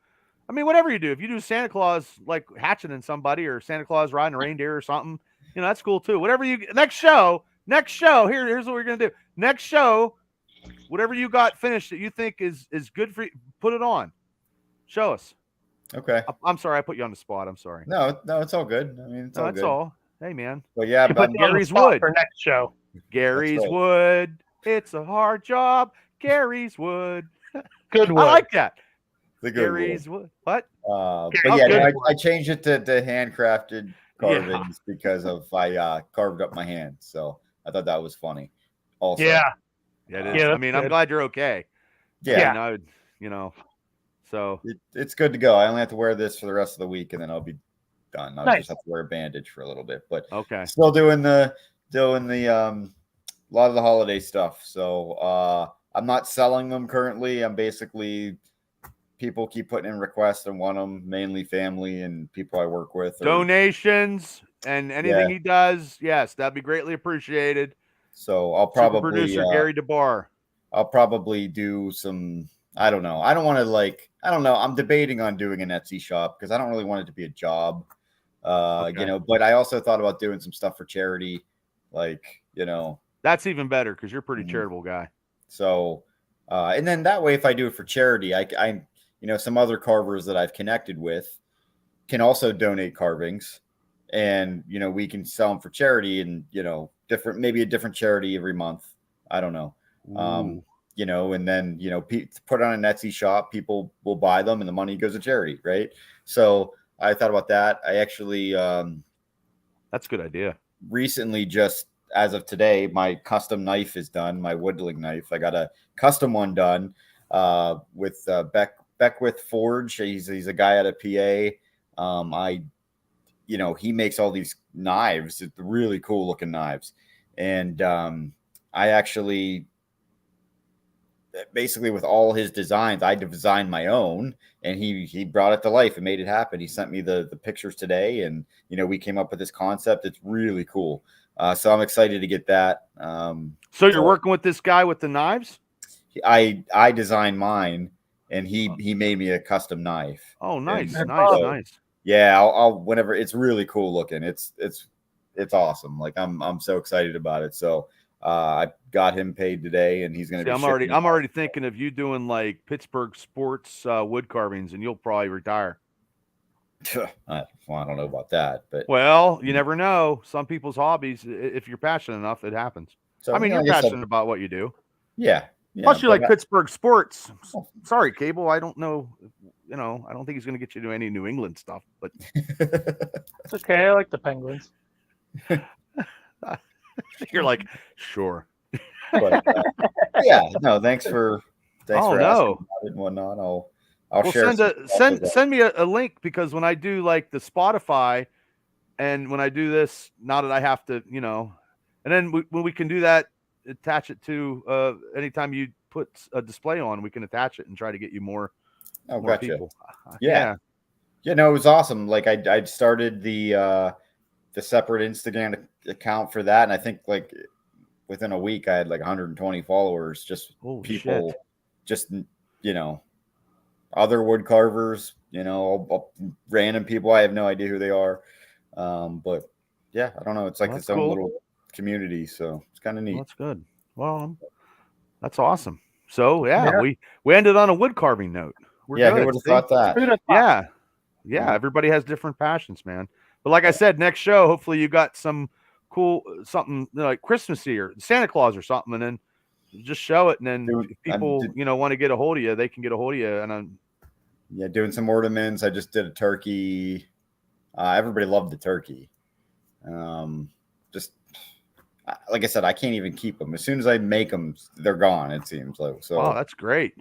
I mean whatever you do. If you do Santa Claus like hatching somebody or Santa Claus riding a reindeer or something, you know that's cool too. Whatever you next show. Here's what we're gonna do. Next show, whatever you got finished that you think is good for you, put it on. Show us. Okay. I'm sorry, I put you on the spot. I'm sorry. No, it's all good. I mean, it's No, all that's good. all. Hey, man. But yeah, You but put you on the Gary's spot Wood. for next show. Gary's right. Wood. It's a hard job. Gary's Wood. Good I one. like that. the good Gary's Wood. What? But Oh, yeah, good no, one. I changed it to handcrafted Yeah. carvings because of I carved up my hand. So I thought that was funny. Also, Yeah. Yeah, it is. Yeah, I that's mean, I'm good. glad you're okay. yeah, I mean, you know, so it's good to go. I only have to wear this for the rest of the week, and then I'll be done. I'll Nice. just have to wear a bandage for a little bit, but okay. still doing the a lot of the holiday stuff. So I'm not selling them currently. I'm basically people keep putting in requests and want them, mainly family and people I work with. Donations and anything he does, yes, that'd be greatly appreciated. So I'll Super probably producer Gary DeBar. I'll probably do some. I don't know. I don't want to I don't know. I'm debating on doing an Etsy shop because I don't really want it to be a job. Okay. You know, but I also thought about doing some stuff for charity, like, you know. That's even better because you're a pretty Mhm. charitable guy. So, and then that way, if I do it for charity, I you know, some other carvers that I've connected with can also donate carvings, and you know, we can sell them for charity, and you know, maybe a different charity every month. I don't know. Ooh. You know, and then, you know, put on an Etsy shop, people will buy them and the money goes to charity. Right. So I thought about that. I actually, That's a good idea. recently, just as of today, my custom knife is done. My woodling knife. I got a custom one done, with, Beckwith Forge. He's a guy out of PA. You know, he makes all these knives. It's really cool looking knives. And, I actually, basically with all his designs, I designed my own, and he brought it to life and made it happen. He sent me the pictures today, and you know, we came up with this concept. It's really cool. So I'm excited to get that. So you're working with this guy with the knives? I designed mine, and he made me a custom knife. Oh, nice, And nice, so, nice. Yeah, I'll whenever. It's really cool looking. It's awesome. Like I'm so excited about it. So I got him paid today, and he's going to be. I'm already thinking of you doing like Pittsburgh sports wood carvings, and you'll probably retire. I don't know about that, but Well, you never know. Some people's hobbies, if you're passionate enough, it happens. so I mean, you know, you're I guess passionate about what you do. yeah. Plus, you but like Pittsburgh sports. Sorry, Cable. I don't know. You know, I don't think he's going to get you to any New England stuff. But It's okay. I like the Penguins. you're like, sure. But yeah, no, thanks for asking no. about it and whatnot. I'll Well, share. send me a link, because when I do like the Spotify, and when I do this, now that I have to, and then when we can do that, attach it to anytime you put a display on, we can attach it and try to get you more Gotcha. people. Yeah. No, it was awesome. Like I started the separate Instagram account for that, and I think like within a week I had like 120 followers. Just people, shit. just other wood carvers, random people. I have no idea who they are, but yeah, I don't know. It's like its own little community, so it's kind of neat. Well, that's good. Well, that's awesome. So yeah, we ended on a wood carving note. We're good. Who would have thought that? Yeah. Everybody has different passions, man. But like I said, next show, hopefully you got some cool something like Christmassy or Santa Claus or something, and then just show it. And then if people want to get a hold of you, they can get a hold of you. And I'm doing some ornaments. I just did a turkey. Everybody loved the turkey. Just like I said, I can't even keep them. As soon as I make them, they're gone. It seems like so. Oh, that's great.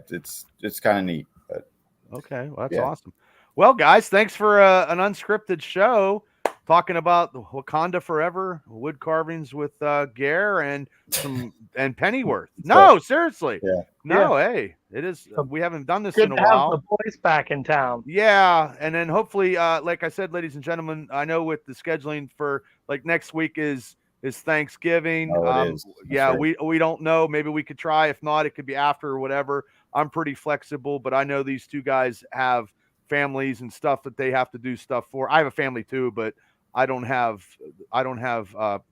It's kind of neat. But okay, well, that's awesome. Well, guys, thanks for an unscripted show talking about the Wakanda Forever wood carvings with Gare and Pennyworth. No, seriously. Hey, it is. We haven't done this in a while. Good to have the boys back in town. Yeah, and then hopefully, like I said, ladies and gentlemen, I know with the scheduling for like next week is Thanksgiving. It is. We don't know. Maybe we could try. If not, it could be after or whatever. I'm pretty flexible, but I know these two guys have families and stuff that they have to do stuff for. I have a family too, but I don't have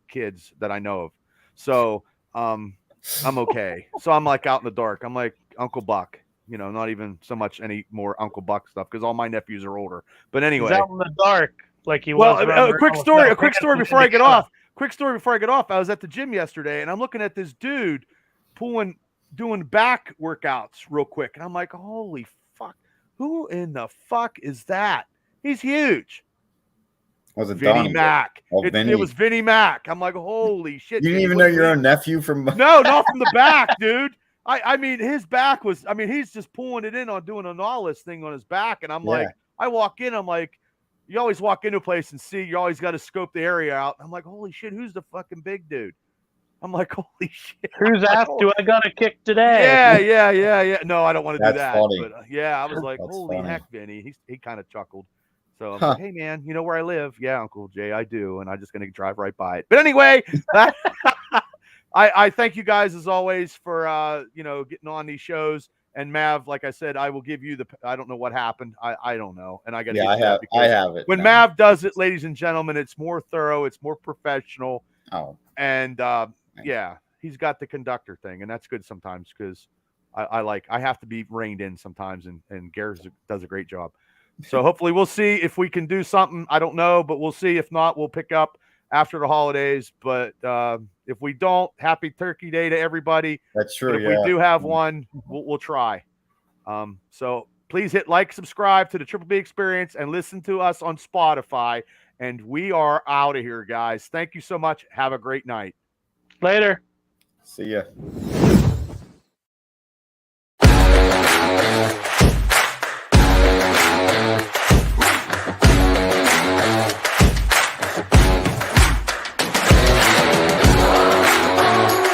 kids that I know of. So I'm okay. So I'm like out in the dark. I'm like Uncle Buck, not even so much any more Uncle Buck stuff because all my nephews are older. But anyway, he's out in the dark like he was. A quick story before I get off. I was at the gym yesterday and I'm looking at this dude doing back workouts real quick. And I'm like, holy fuck, who in the fuck is that? He's huge. Was it Vinny Mac? It was Vinny Mac. I'm like, holy shit. You didn't even know your own nephew from... No, not from the back, dude. I mean, his back was... I mean, he's just pulling it in on doing an Nautilus thing on his back. And I'm like, I walk in, I'm like, you always walk into a place and see, you always got to scope the area out. I'm like, holy shit, who's the fucking big dude? I'm like, holy shit. Whose ass do I got to kick today? Yeah. No, I don't want to do that. Funny. But I was like, holy heck, Vinny. He kind of chuckled. So I'm like, hey, man, you know where I live? Yeah, Uncle Jay, I do. And I'm just going to drive right by it. But anyway, I thank you guys, as always, for, getting on these shows. And Mav, like I said, I will give you I don't know what happened. I don't know. And I got to I have it. When Mav does it, ladies and gentlemen, it's more thorough. It's more professional. Oh. And, he's got the conductor thing. And that's good sometimes because I have to be reined in sometimes. And Gareth does a great job. So hopefully we'll see if we can do something. I don't know, but we'll see. If not, we'll pick up after the holidays. But if we don't, happy Turkey Day to everybody. That's true. But if we do have one, we'll try. So please hit like, subscribe to the Triple B Experience, and listen to us on Spotify. And we are out of here, guys. Thank you so much. Have a great night. Later. See ya.